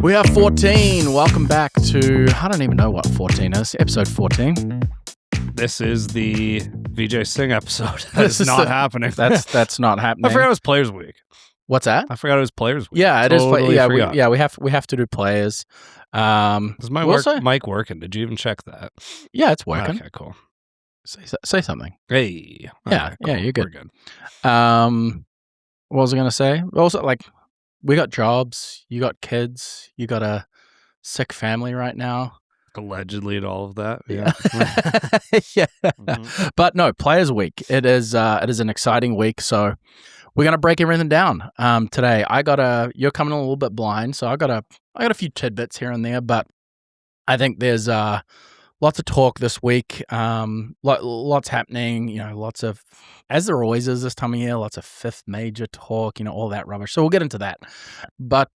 We are 14. Welcome back to, I don't even know what 14 is. Episode 14. This is the VJ Singh episode. That's not happening. That's not happening. I forgot it was Players Week. What's that? I forgot it was Players Week. Yeah, it is. Totally We have to do players. Is my mic working? Did you even check that? Yeah, it's working. Okay, cool. Say something. Hey. Yeah, Okay, cool. yeah, you're good. We're good. What was I going to say? Also, like, we got jobs. You got kids. You got a sick family right now. Allegedly and all of that. Yeah. Yeah. Mm-hmm. But no, Players Week. It is an exciting week. So we're gonna break everything down today. You're coming a little bit blind, so I got a few tidbits here and there, but I think there's lots of talk this week. Lots happening. You know, lots of, as there always is this time of year, lots of fifth major talk. You know, all that rubbish. So we'll get into that. But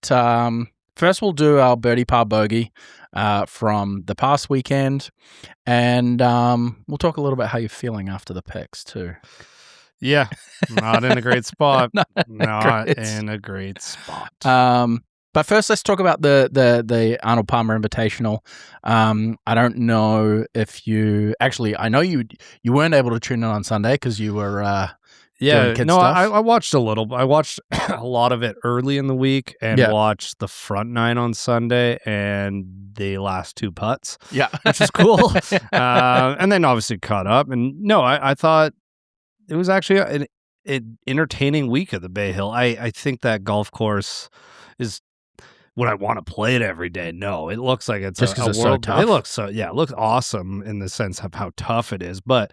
first, we'll do our birdie par bogey from the past weekend, and we'll talk a little bit how you're feeling after the picks too. Yeah. Not in a great spot. Not great in a great spot. But first, let's talk about the Arnold Palmer Invitational. I don't know if you actually. I know you weren't able to tune in on Sunday because you were doing kid stuff. I watched a little. I watched a lot of it early in the week and watched the front nine on Sunday and the last two putts. Yeah, which was cool. And then obviously caught up. And no, I thought it was actually an entertaining week at the Bay Hill. I think that golf course is. Would I want to play it every day? No, it looks like it's just because it's so tough. It looks it looks awesome in the sense of how tough it is, but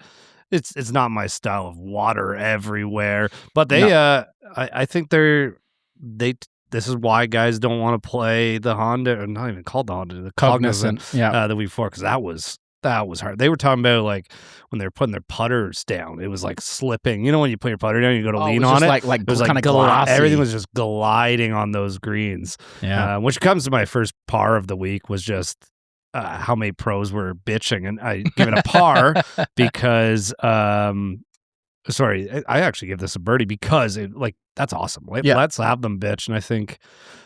it's not my style of water everywhere. But they, I think this is why guys don't want to play the Honda, or not even called the Honda, the Cognizant, the week before, because that was hard. They were talking about like when they were putting their putters down, it was like slipping. You know, when you put your putter down, you go to lean on it. Like it was kind like of glossy. Everything was just gliding on those greens. Yeah. Which comes to my first par of the week was just how many pros were bitching, and I give it a par because. Sorry, I actually give this a birdie because that's awesome. Let's have them bitch. And I think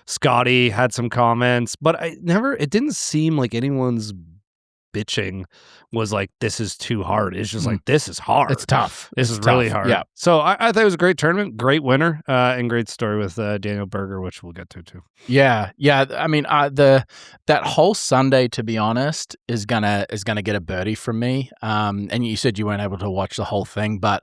Scotty had some comments, but it didn't seem like anyone's bitching was like, this is too hard. It's just like, this is hard. It's tough. This is really hard. Yeah. So I thought it was a great tournament, great winner, and great story with Daniel Berger, which we'll get to too. Yeah. I mean, that whole Sunday, to be honest, is gonna get a birdie from me. And you said you weren't able to watch the whole thing, but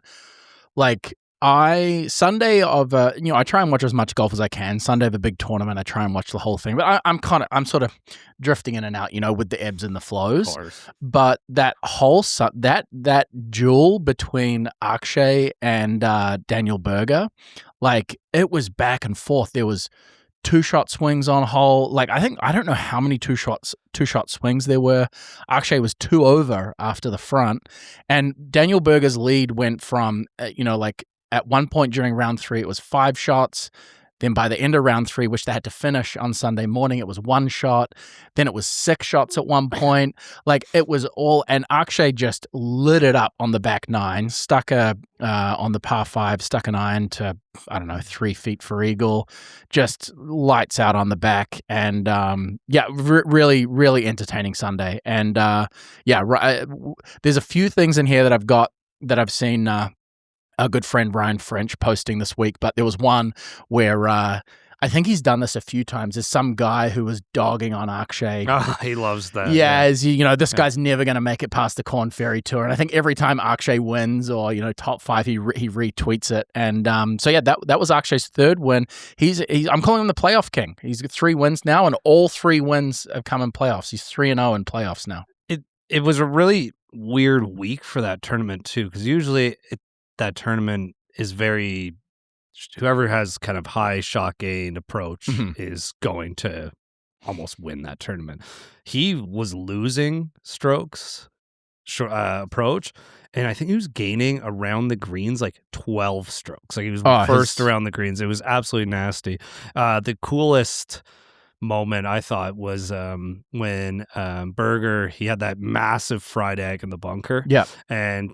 like I try and watch as much golf as I can. Sunday of a big tournament, I try and watch the whole thing, but I'm sort of drifting in and out, you know, with the ebbs and the flows. Of course. But that whole that duel between Akshay and Daniel Berger, like it was back and forth. There was 2-shot swings on hole. Like I don't know how many two-shot swings there were. Akshay was 2 over after the front, and Daniel Berger's lead went from at one point during round 3, it was 5 shots. Then by the end of round 3, which they had to finish on Sunday morning, it was 1 shot. Then it was 6 shots at one point. Like it was all, and Akshay just lit it up on the back 9, stuck on the par 5, stuck an iron to, 3 feet for eagle, just lights out on the back. And really, really entertaining Sunday. And there's a few things in here that I've seen our good friend Ryan French posting this week, but there was one where I think he's done this a few times. There's some guy who was dogging on Akshay. Oh, he loves that. Yeah, this guy's never going to make it past the Corn Ferry Tour. And I think every time Akshay wins or, top 5, he retweets it. And that was Akshay's 3rd win. I'm calling him the playoff king. He's got 3 wins now, and all 3 wins have come in playoffs. He's 3-0 in playoffs now. It was a really weird week for that tournament too, because usually that tournament is very, whoever has kind of high shot gain approach is going to almost win that tournament. He was losing strokes approach, and I think he was gaining around the greens like 12 strokes. Like he was first around the greens. It was absolutely nasty. The coolest moment I thought was when Berger, he had that massive fried egg in the bunker. Yeah. And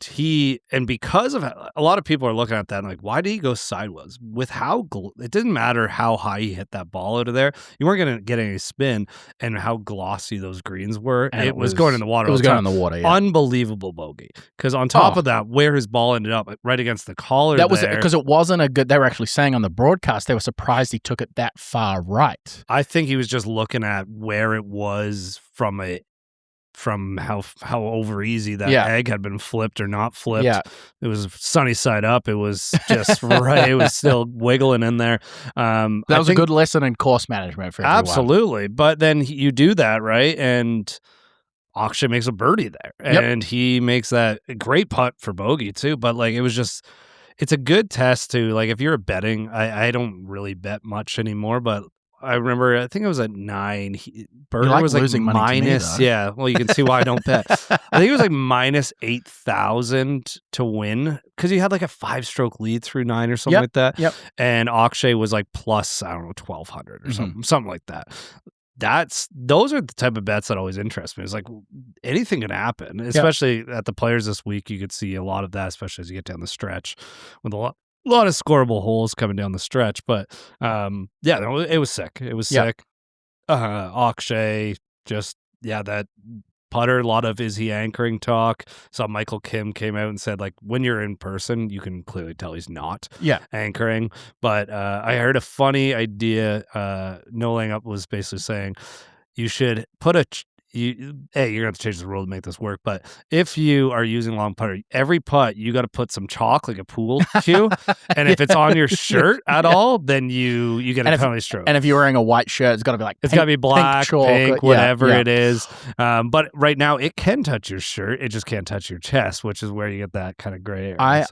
because of a lot of people are looking at that and like, why did he go sideways? With how it didn't matter how high he hit that ball out of there, you weren't going to get any spin, and how glossy those greens were. And it was going in the water. It was going in the water. Yeah. Unbelievable bogey. Because on top of that, where his ball ended up, right against the collar, that was because it wasn't a good. They were actually saying on the broadcast they were surprised he took it that far right. I think he was just looking at where it was from how over easy that egg had been flipped or not flipped. Yeah. It was sunny side up. It was just right. It was still wiggling in there. That was a good lesson in course management for everyone. Absolutely. But then you do that, right? And Akshay makes a birdie there. And he makes that great putt for bogey too. But like, it's a good test to, like, if you're betting, I don't really bet much anymore, but I remember, I think it was at 9. Berger was like minus, yeah. Well, you can see why I don't bet. I think it was like minus 8,000 to win because he had like a 5-stroke lead through 9 or something like that. Yep. And Akshay was like plus, I don't know, 1,200 or something like that. Those are the type of bets that always interest me. It's like anything can happen, especially at the Players this week. You could see a lot of that, especially as you get down the stretch with a lot of scoreable holes coming down the stretch. But it was sick. It was sick. Akshay just that putter. A lot of is he anchoring talk. Saw Michael Kim came out and said, like, when you're in person, you can clearly tell he's not anchoring. But I heard a funny idea. No Laying Up was basically saying you should put you're going to have to change the rule to make this work. But if you are using long putter, every putt, you got to put some chalk, like a pool cue. And if it's on your shirt at all, then you get a penalty stroke. And if you're wearing a white shirt, it's got to be like, it's got to be black, pink, whatever it is. But right now, it can touch your shirt. It just can't touch your chest, which is where you get that kind of gray area.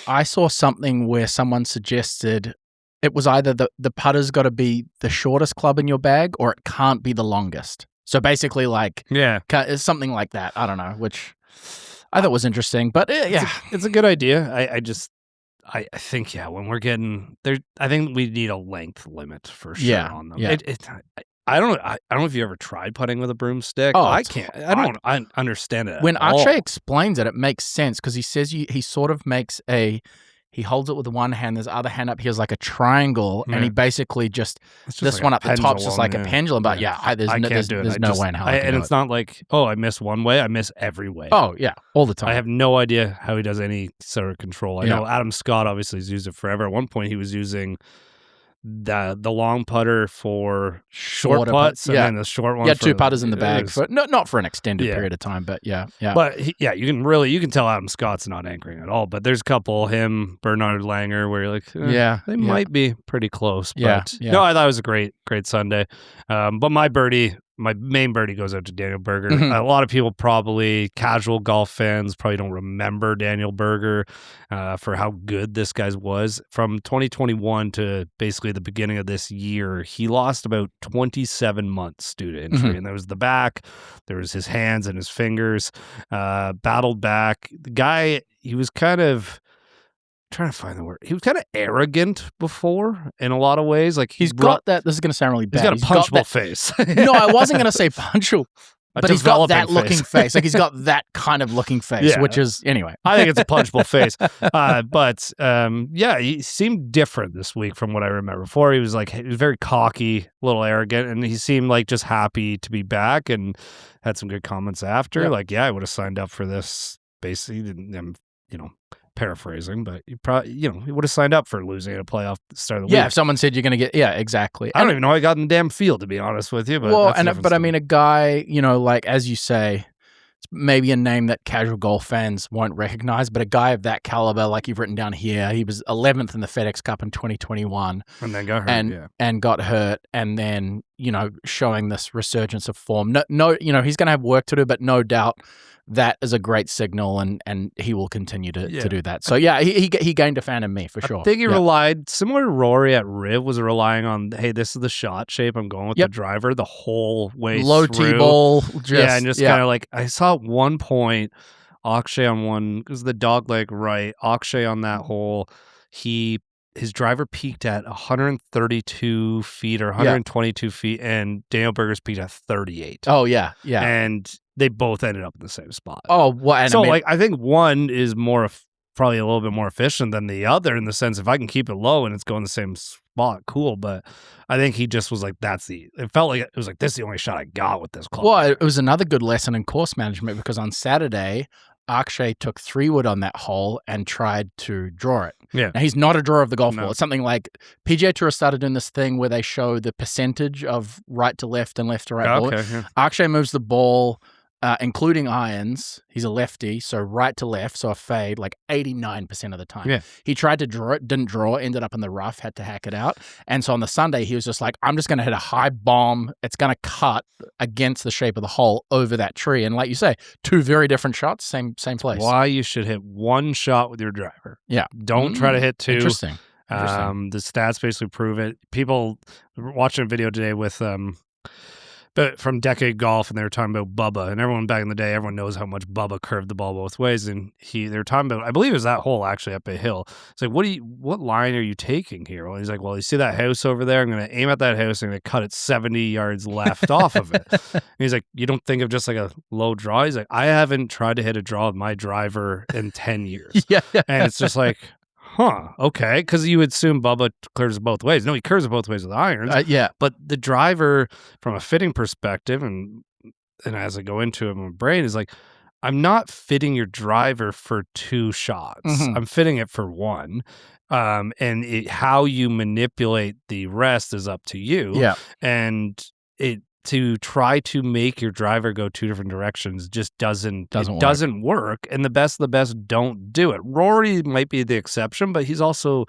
I saw something where someone suggested it was either the putter's got to be the shortest club in your bag or it can't be the longest. So basically, like, it's something like that. I don't know, which I thought was interesting, but it's a good idea. I think when we're getting there, I think we need a length limit for sure on them. Yeah. I don't know if you ever tried putting with a broomstick. Oh, I can't. I understand it. When Akshay explains it makes sense because he says he sort of makes he holds it with one hand, there's the other hand up here is like a triangle, and he basically just this like one up the top is just like a pendulum. But there's no way in hell. And it's not like, I miss one way, I miss every way. Oh yeah, all the time. I have no idea how he does any sort of control. I know Adam Scott obviously has used it forever. At one point, he was using the long putter for short putts, and then the short one. Yeah, 2 putters in the bag for not for an extended period of time, but yeah. But you can tell Adam Scott's not anchoring at all. But there's a couple, him, Bernard Langer, where you're like, they might be pretty close. But no, I thought it was a great Sunday. But my main birdie goes out to Daniel Berger. A lot of people casual golf fans probably don't remember Daniel Berger for how good this guy was. From 2021 to basically the beginning of this year, he lost about 27 months due to injury. And there was the back, there was his hands and his fingers, battled back. The guy, he was kind of... trying to find the word. He was kind of arrogant before in a lot of ways. Like he's got that. This is going to sound really bad. He's got a punchable face. No, I wasn't going to say punchable, but he's got that looking face. Like he's got that kind of looking face, which is anyway. I think it's a punchable face. But he seemed different this week from what I remember. Before he was very cocky, a little arrogant, and he seemed like just happy to be back and had some good comments after. I would have signed up for this. Basically, paraphrasing, but you probably, you would have signed up for losing at a playoff at the start of the week. Yeah, if someone said you're going to get, exactly. I don't even know how I got in the damn field, to be honest with you. But I mean, a guy, like, as you say, it's maybe a name that casual golf fans won't recognize, but a guy of that caliber, like you've written down here, he was 11th in the FedEx Cup in 2021. And then got hurt, and got hurt, and then, showing this resurgence of form. No, he's going to have work to do, but no doubt that is a great signal, and he will continue to do that. So he gained a fan in me for sure. I think he relied, similar to Rory at Riv, was relying on, hey, this is the shot shape. I'm going with the driver the whole way low through. T-ball. And just kind of like, I saw at one point, Akshay on one, it was the dog leg right, Akshay on that hole, his driver peaked at 132 feet or 122 feet, and Daniel Berger's peaked at 38. Oh, yeah. Yeah. And they both ended up in the same spot. Oh, well, so I think one is probably a little bit more efficient than the other in the sense if I can keep it low and it's going the same spot, cool. But I think he just was like, it felt like it was like, this is the only shot I got with this club. Well, it was another good lesson in course management because on Saturday, Akshay took 3-wood on that hole and tried to draw it. Yeah. Now, he's not a drawer of the golf ball. It's something like PGA Tour started doing this thing where they show the percentage of right to left and left to right ball. Yeah. Akshay moves the ball, including irons. He's a lefty, so right to left, so a fade, like 89% of the time. Yeah. He tried to draw it, didn't draw, ended up in the rough, had to hack it out. And so on the Sunday, he was just like, I'm just going to hit a high bomb. It's going to cut against the shape of the hole over that tree. And like you say, 2 very different shots, same place. Why you should hit 1 shot with your driver. Yeah. Don't try to hit 2. Interesting. The stats basically prove it. People were watching a video today with but from Decade Golf, and they were talking about Bubba, and everyone back in the day, everyone knows how much Bubba curved the ball both ways, and they were talking about, I believe it was that hole actually up a hill. It's like, what line are you taking here? Well, he's like, well, you see that house over there? I'm going to aim at that house and I'm going to cut it 70 yards left off of it. And he's like, you don't think of just like a low draw? He's like, I haven't tried to hit a draw with my driver in 10 years. Yeah. And it's just like, okay, because you would assume Bubba curves it both ways. No, he curves it both ways with irons. Yeah. But the driver, from a fitting perspective, and as I go into it, my brain is like, I'm not fitting your driver for 2 shots. Mm-hmm. I'm fitting it for 1. And how you manipulate the rest is up to you. Yeah. And to try to make your driver go 2 different directions just doesn't work. And the best of the best don't do it. Rory might be the exception, but he's also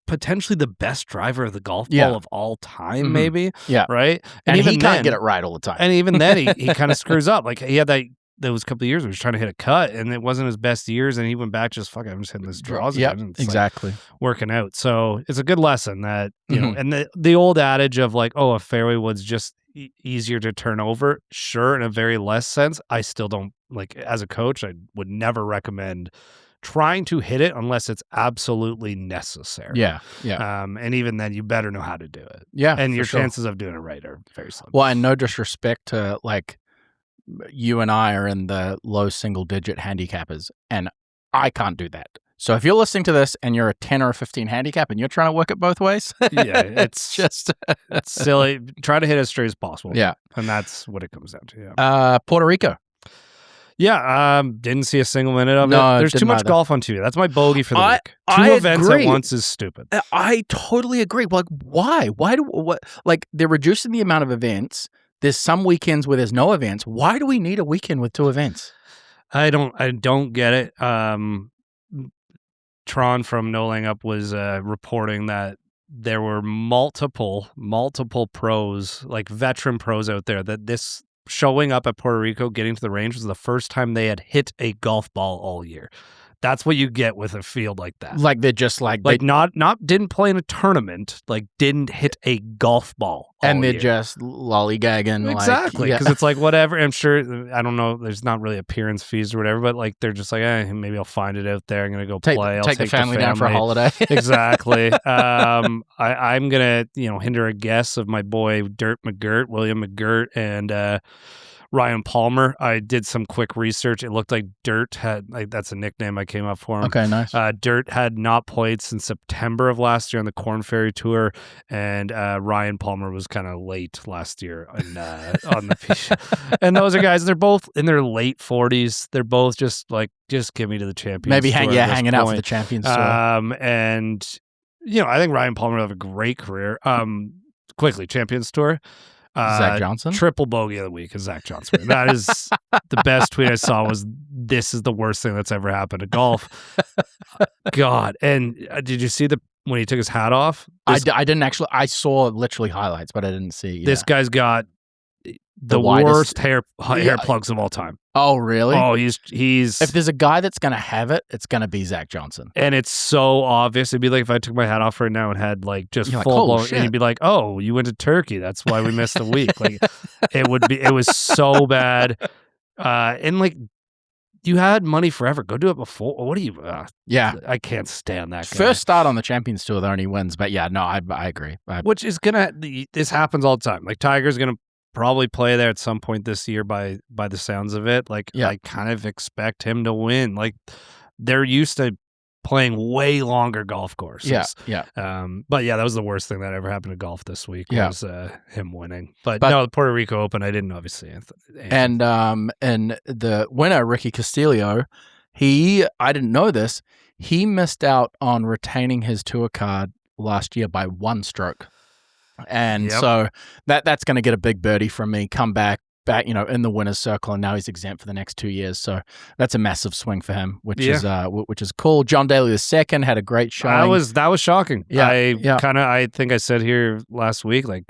potentially the best driver of the golf ball of all time, maybe. Yeah. Right? And even he can't get it right all the time. And even then, he kind of screws up. Like, he had those couple of years where he was trying to hit a cut, and it wasn't his best years, and he went back just, fuck it, I'm just hitting this draws again. Exactly. Like working out. So it's a good lesson that, you know, and the old adage of like, oh, a fairway wood's just easier to turn over. Sure, in a very less sense. I still don't, like, as a coach, I would never recommend trying to hit it unless it's absolutely necessary. Yeah. And even then, you better know how to do it. Yeah. And your chances of doing it right are very slim. Well, and no disrespect to, like, you and I are in the low single-digit handicappers, and I can't do that. So if you're listening to this and you're a 10 or a 15 handicap and you're trying to work it both ways, it's just it's silly. Try to hit as straight as possible. Yeah. And that's what it comes down to. Yeah. Puerto Rico. Yeah, didn't see a single minute of it. There's too much golf on TV. That's my bogey for the week. 2 events at once is stupid. I totally agree. Like, why? Like, they're reducing the amount of events. There's some weekends where there's no events. Why do we need a weekend with 2 events? I don't get it. Tron from No Laying Up was reporting that there were multiple pros, like veteran pros out there, that this showing up at Puerto Rico, getting to the range was the first time they had hit a golf ball all year. That's what you get with a field like that. Like, they're just like not didn't play in a tournament, like didn't hit a golf ball all and they're year. Just lollygagging. Exactly, because it's like, whatever. I'm sure, I don't know, there's not really appearance fees or whatever, but like they're just like, maybe I'll find it out there. I'm gonna go play. I'll take the family down for a holiday. Exactly. I'm gonna hinder a guess of my boy William McGirt, and Ryan Palmer. I did some quick research. It looked like Dirt had, that's a nickname I came up for him. Okay, nice. Dirt had not played since September of last year on the Corn Ferry Tour, and Ryan Palmer was kind of late last year on the pitch. And those are guys, they're both in their late 40s. They're both just give me to the Champions Maybe Tour hanging out for the Champions Tour. And, I think Ryan Palmer will have a great career. Quickly, Champions Tour. Zach Johnson? Triple bogey of the week is Zach Johnson. That is the best tweet I saw was, this is the worst thing that's ever happened to golf. God. And did you see when he took his hat off? I didn't actually. I saw literally highlights, but I didn't see. Yeah. This guy's got the worst hair plugs of all time. Oh, really? Oh, he's. If there's a guy that's gonna have it, it's gonna be Zach Johnson. And it's so obvious. It'd be like if I took my hat off right now and had just full blown, and you'd be like, "Oh, you went to Turkey. That's why we missed a week." Like, it was so bad. And you had money forever. Go do it before. What do you? Yeah. I can't stand that guy. First start on the Champions Tour, the only wins. But yeah, no, I agree. Which is this happens all the time. Like Tiger's gonna probably play there at some point this year by the sounds of it. Like I kind of expect him to win. Like they're used to playing way longer golf courses. Yeah. But yeah, that was the worst thing that ever happened to golf this week was him winning. But no, the Puerto Rico Open, I didn't obviously. And the winner, Ricky Castillo, I didn't know this, he missed out on retaining his tour card last year by 1 stroke. And so that's going to get a big birdie from me, come back, in the winner's circle, and now he's exempt for the next 2 years. So that's a massive swing for him, which is cool. John Daly II had a great showing. That was shocking. Yeah, I think I said here last week, like,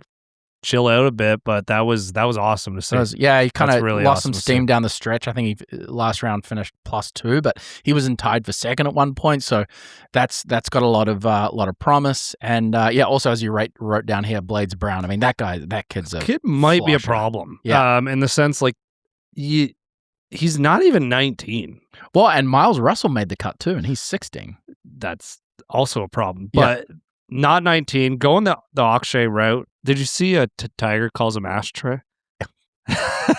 chill out a bit, but that was awesome to see. He kind of really lost awesome some steam down the stretch. I think he last round finished +2, but he was tied for second at one point. So that's got a lot of promise. And also as you wrote down here, Blades Brown. I mean, that kid might be a problem. Yeah. In the sense like he's not even 19. Well, and Miles Russell made the cut too, and he's 16. That's also a problem. But not 19. Going the Akshay route. Did you see Tiger calls him ashtray?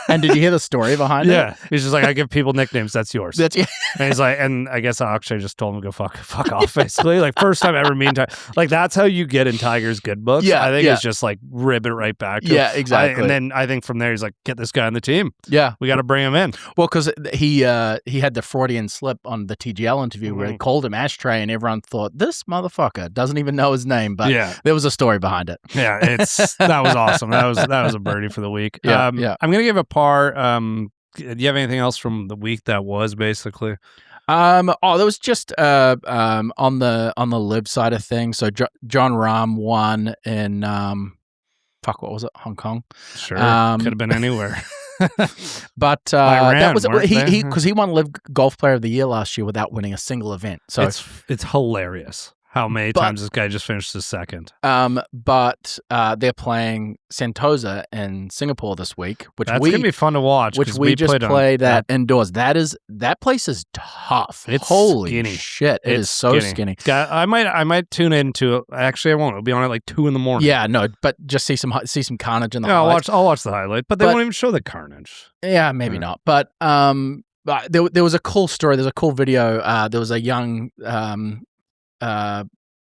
And did you hear the story behind it? Yeah. He's just like, I give people nicknames. That's yours. And he's like, and I guess Akshay just told him to go fuck off, basically. Like, first time ever meeting Tiger. Like, that's how you get in Tiger's good books. Yeah, I think it's just like rib it right back to him. Exactly. And then I think from there, he's like, get this guy on the team. Yeah. We got to bring him in. Well, because he had the Freudian slip on the TGL interview where he called him ashtray, and everyone thought, this motherfucker doesn't even know his name. But there was a story behind it. Yeah, that was awesome. That was a birdie for the week. I'm going to give a par. Do you have anything else from the week that was basically? There was just on the live side of things. So John Rahm won in what was it? Hong Kong. Sure, could have been anywhere. But Iran, that was because he won Live Golf Player of the Year last year without winning a single event. So it's hilarious how many times this guy just finished his second. But they're playing Sentosa in Singapore this week, that's gonna be fun to watch. Which we just played indoors. That place is tough. It's holy skinny. Shit! It is so skinny. I might tune into it. Actually, I won't. It'll be on at like 2 a.m. Yeah, no, but just see some carnage in the. I'll watch the highlight, but they won't even show the carnage. Yeah, maybe not. But there was a cool story. There's a cool video. There was a young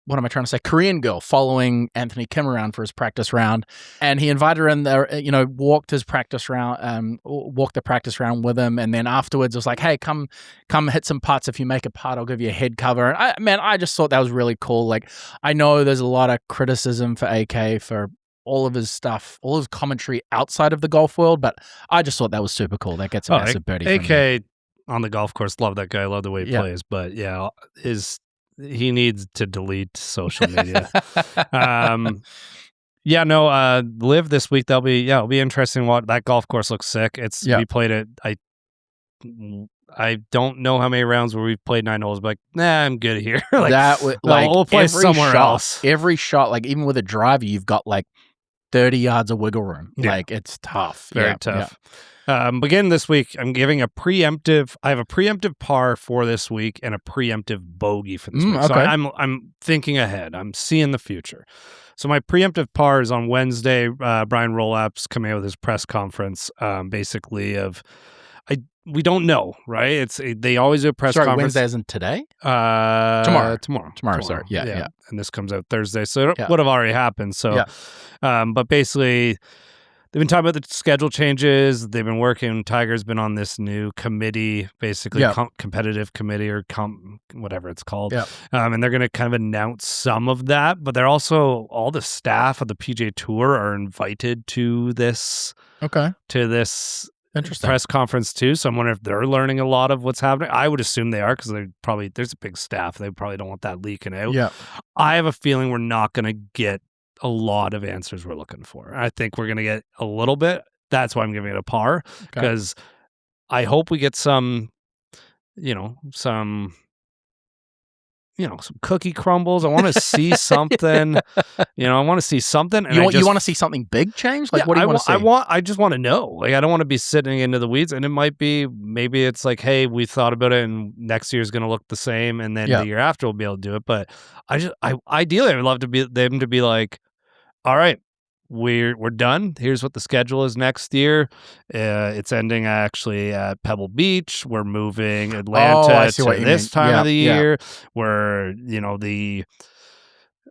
what am I trying to say? Korean girl following Anthony Kim around for his practice round, and he invited her in there. Walked the practice round with him, and then afterwards was like, "Hey, come hit some putts. If you make a putt, I'll give you a head cover." And I just thought that was really cool. Like, I know there's a lot of criticism for AK for all of his stuff, all his commentary outside of the golf world, but I just thought that was super cool. That gets a massive birdie. AK on the golf course, love that guy, love the way he plays, but he needs to delete social media. Live this week. It'll be interesting. What that golf course looks sick. We played it. I don't know how many rounds where we've played 9 holes, but I'm good here. We'll play somewhere else. Every shot, like even with a driver, you've got like 30 yards of wiggle room. Yeah. Like it's tough. Very tough. Beginning this week, I'm giving I have a preemptive par for this week and a preemptive bogey for this week. Okay. So I'm thinking ahead. I'm seeing the future. So my preemptive par is on Wednesday. Brian Rollap's coming out with his press conference, basically we don't know, right? They always do a press conference. Wednesday isn't today? Tomorrow. Sorry. Yeah. And this comes out Thursday, so it would have already happened. So, but basically, they've been talking about the schedule changes. They've been working. Tiger's been on this new committee, basically competitive committee or whatever it's called. And they're going to kind of announce some of that. But they're also, all the staff of the PGA Tour are invited to this. Okay. To this interesting press conference too. So I'm wondering if they're learning a lot of what's happening. I would assume they are because there's a big staff. They probably don't want that leaking out. Yeah. I have a feeling we're not going to get a lot of answers we're looking for. I think we're going to get a little bit. That's why I'm giving it a par, because I hope we get some some cookie crumbles. I want to see something. I want to see something. And you want to see something big change? Like, what do you want to see? I just want to know. Like, I don't want to be sitting into the weeds. And it might be, maybe it's like, hey, we thought about it, and next year's going to look the same, and then the year after we'll be able to do it. But ideally, I would love them to be like, all right, we're done. Here's what the schedule is next year. It's ending actually at Pebble Beach. We're moving Atlanta to this time of the year. Where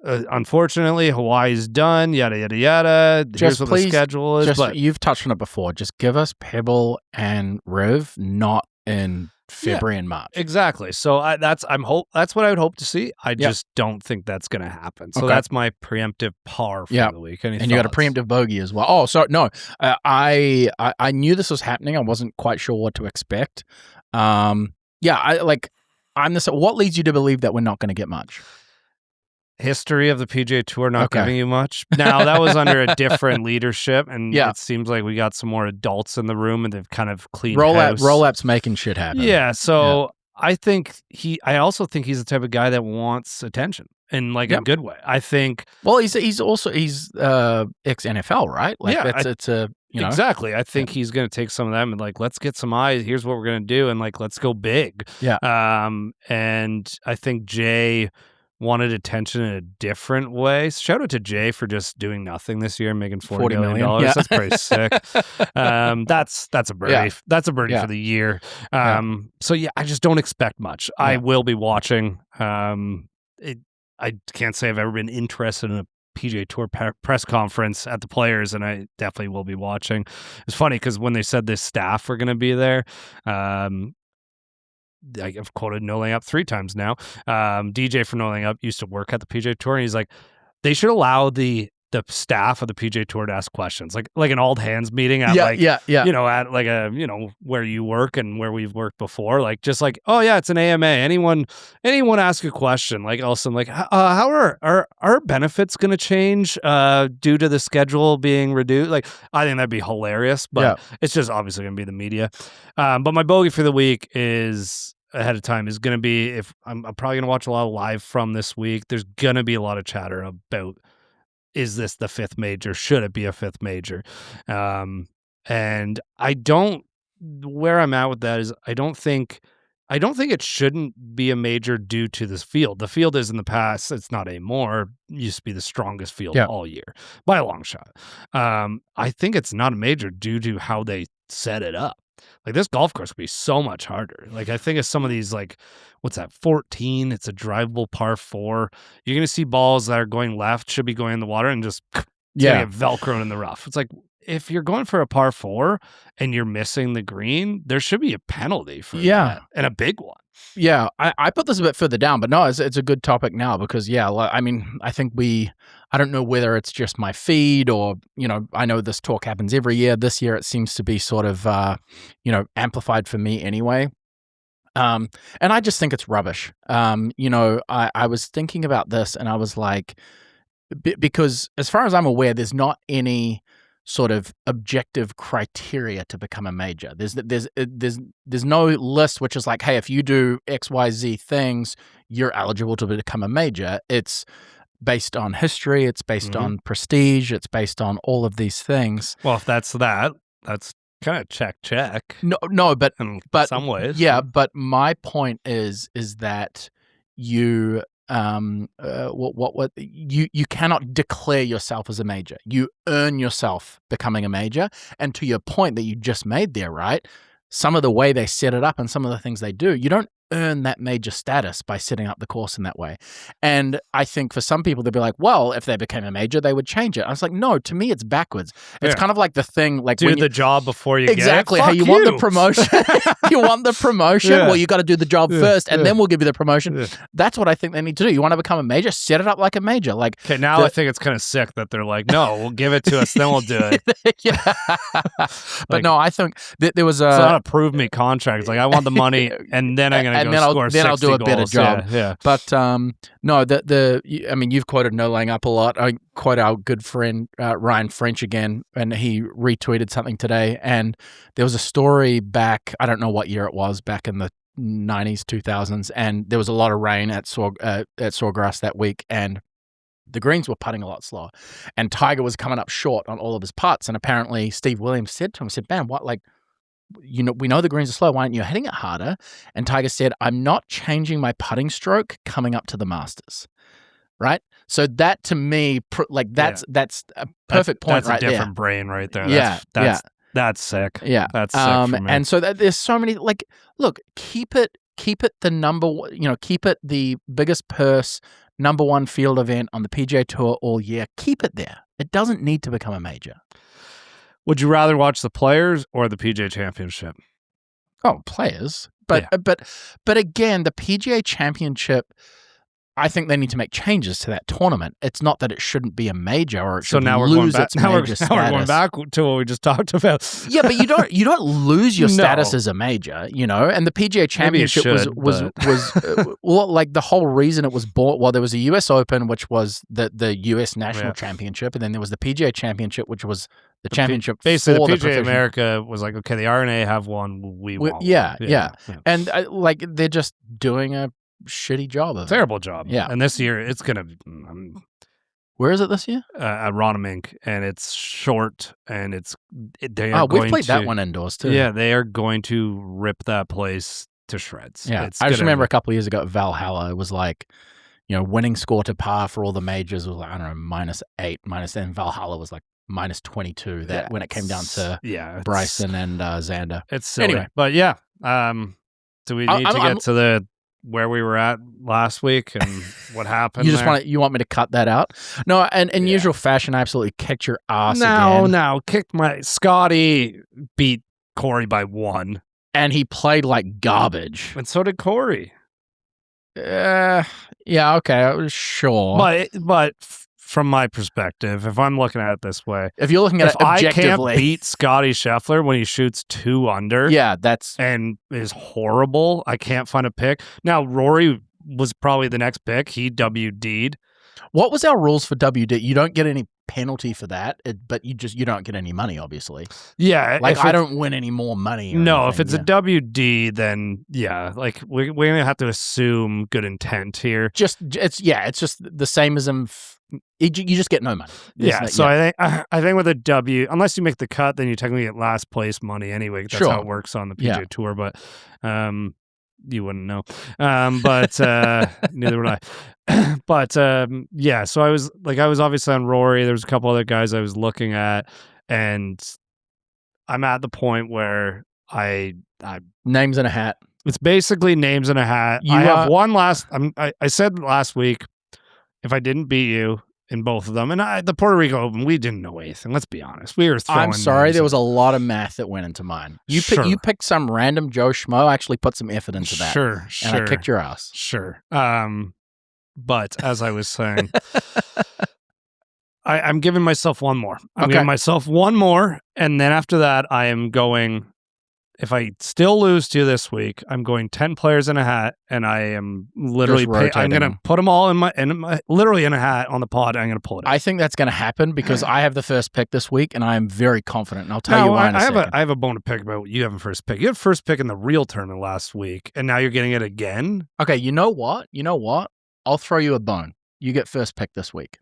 unfortunately Hawaii's done. Yada yada yada. Here's what the schedule is. But you've touched on it before. Just give us Pebble and Riv, not in February and March. Exactly. So that's what I would hope to see. I just don't think that's going to happen. So that's my preemptive par for the week. And you got a preemptive bogey as well. Oh, so no, I knew this was happening. I wasn't quite sure what to expect. What leads you to believe that we're not going to get much? History of the PGA Tour not giving you much. Now, that was under a different leadership, and it seems like we got some more adults in the room, and they've kind of cleaned house. Roll-ups making shit happen. Yeah, so I also think he's the type of guy that wants attention in like a good way. I think. Well, he's ex-NFL, right? Like exactly. I think he's going to take some of them and like, let's get some eyes. Here's what we're going to do, and like, let's go big. Yeah. And I think Jay wanted attention in a different way. Shout out to Jay for just doing nothing this year, making $40 million. Yeah. That's pretty sick. That's a birdie. Yeah. That's a birdie for the year. So I just don't expect much. Yeah. I will be watching. I can't say I've ever been interested in a PGA Tour press conference at the Players, and I definitely will be watching. It's funny because when they said this staff were going to be there, I've quoted No Laying Up 3 times now. DJ for No Laying Up used to work at the PGA Tour, and he's like, they should allow the staff of the PGA Tour to ask questions, like an all hands meeting at at like a where you work and where we've worked before, like just like, oh yeah, it's an AMA. Anyone ask a question, like also like how are our benefits going to change due to the schedule being reduced? Like, I think that'd be hilarious, but it's just obviously going to be the media. But my bogey for the week is ahead of time is going to be, if I'm probably going to watch a lot of live from this week. There's going to be a lot of chatter about, is this the 5th major? Should it be a 5th major? And where I'm at with that is I don't think it shouldn't be a major due to this field. The field is in the past, it's not anymore, used to be the strongest field all year by a long shot. I think it's not a major due to how they set it up. Like, this golf course could be so much harder. Like, I think of some of these, like, what's that, 14? It's a drivable par 4. You're going to see balls that are going left, should be going in the water, and just get Velcroed in the rough. It's like, if you're going for a par 4 and you're missing the green, there should be a penalty for that, and a big one. Yeah, I put this a bit further down, but no, it's a good topic now because, I mean, I think I don't know whether it's just my feed or, I know this talk happens every year. This year it seems to be sort of, amplified for me anyway. And I just think it's rubbish. I was thinking about this and I was like, because as far as I'm aware, there's not any sort of objective criteria to become a major. There's no list which is like, hey, if you do XYZ things, you're eligible to become a major. It's based on history, it's based on prestige, it's based on all of these things. Well, if that's kind of check. No, but in some ways. Yeah, but my point is that you you cannot declare yourself as a major. You earn yourself becoming a major. And to your point that you just made there, right? Some of the way they set it up and some of the things they do, you don't earn that major status by setting up the course in that way. And I think for some people, they'd be like, well, if they became a major, they would change it. I was like, no, to me, it's backwards. It's kind of like the thing, like do the job before you exactly get it. How you want the promotion. You want the promotion? Well, you got to do the job first, and then we'll give you the promotion. That's what I think they need to do. You want to become a major? Set it up like a major. Like, okay, now I think it's kind of sick that they're like, no, we'll give it to us, then we'll do it. But no, I think that there was it's not a prove me contract. It's like, I want the money, and then I'm going to go score 60 I'll do a better goals. job. Yeah. But no, I mean, you've quoted No Laying Up a lot. I quote our good friend Ryan French again, and he retweeted something today. And there was a story back, I don't know what year it was, back in the 90s, 2000s, and there was a lot of rain at Sawgrass that week, and the greens were putting a lot slower, and Tiger was coming up short on all of his putts, and apparently Steve Williams said to him, "Man, what, like, we know the greens are slow. Why aren't you hitting it harder?" And Tiger said, "I'm not changing my putting stroke coming up to the Masters." Right? So that, to me, that's a perfect point right there. That's a different brain right there. That's sick. Yeah. That's sick for me. And so there's so many, like, look, keep it the number one, keep it the biggest purse, number one field event on the PGA Tour all year. Keep it there. It doesn't need to become a major. Would you rather watch the Players or the PGA Championship? Oh, Players. But again, the PGA Championship, I think they need to make changes to that tournament. It's not that it shouldn't be a major or it should lose its major status. Now we're going back to what we just talked about. Yeah, but you don't lose your status as a major, And the PGA Championship was well, like, the whole reason it was born. Well, there was a U.S. Open, which was the U.S. National Championship, and then there was the PGA Championship, which was the championship. Basically, the PGA America was like, okay, the RNA have one, we want one. Yeah. And they're just doing a shitty job of it. Terrible job. Yeah. And this year it's gonna where is it this year? At Ronamink, and it's short, and we've played that one indoors too. Yeah, they are going to rip that place to shreds. Yeah. I just remember a couple of years ago at Valhalla, it was like, winning score to par for all the majors was like, I don't know, -8, and Valhalla was like -22 when it came down to Bryson and Xander. It's silly. Anyway. But do we need to get to where we were at last week and what happened? You want me to cut that out? No, and in usual fashion, I absolutely kicked your ass again. No, Scotty beat Corey by 1. And he played like garbage. And so did Corey. Yeah, okay, sure. But from my perspective, if I'm looking at it this way, if you're looking at it objectively, I can't beat Scotty Scheffler when he shoots 2 under. Yeah, and is horrible. I can't find a pick. Now, Rory was probably the next pick. He WD'd. What was our rules for WD? You don't get any penalty for that, but you don't get any money, obviously. Yeah, like I don't win any more money. No, if it's a WD, then like we're gonna have to assume good intent here. It's just the same as you just get no money. I think with a W, unless you make the cut, then you technically get last place money anyway. That's how it works on the PGA Tour, but you wouldn't know. But neither would I. But so I was obviously on Rory. There was a couple other guys I was looking at, and I'm at the point where I names in a hat. It's basically names in a hat. I have one last. I said last week, if I didn't beat you in both of them, and the Puerto Rico Open, we didn't know anything. Let's be honest. We were throwing. I'm sorry, there was a lot of math that went into mine. You picked some random Joe Schmo. I actually put some effort into that. Sure. And I kicked your ass. Sure. But as I was saying, I'm giving myself one more. I'm giving myself one more, and then after that, I am going. If I still lose to you this week, I'm going 10 players in a hat, and I am literally I'm going to put them all literally in a hat on the pod. I'm going to pull it out. I think that's going to happen because I have the first pick this week, and I am very confident. And I'll tell you why in a second. I have a bone to pick about you having first pick. You had first pick in the real tournament last week, and now you're getting it again. Okay, you know what? I'll throw you a bone. You get first pick this week.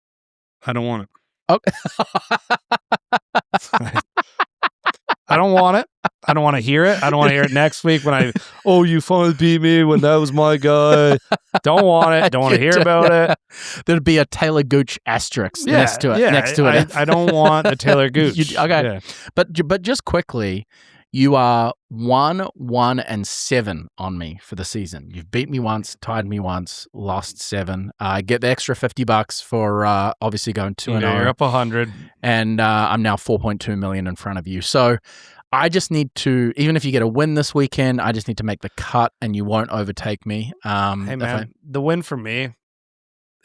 I don't want it. Okay. I don't want it. I don't want to hear it. I don't want to hear it next week when you finally beat me when that was my guy. Don't want it. Don't want to hear about it. There'd be a Taylor Gooch asterisk next to it. Yeah, next to it. I don't want the Taylor Gooch. Okay. Yeah. But just quickly, you are 1-1-7 on me for the season. You've beat me once, tied me once, lost 7. Get the extra $50 for obviously going 2-0. You're up 100, and I'm now 4.2 million in front of you. So I just need to, even if you get a win this weekend, I just need to make the cut, and you won't overtake me. Hey man, the win for me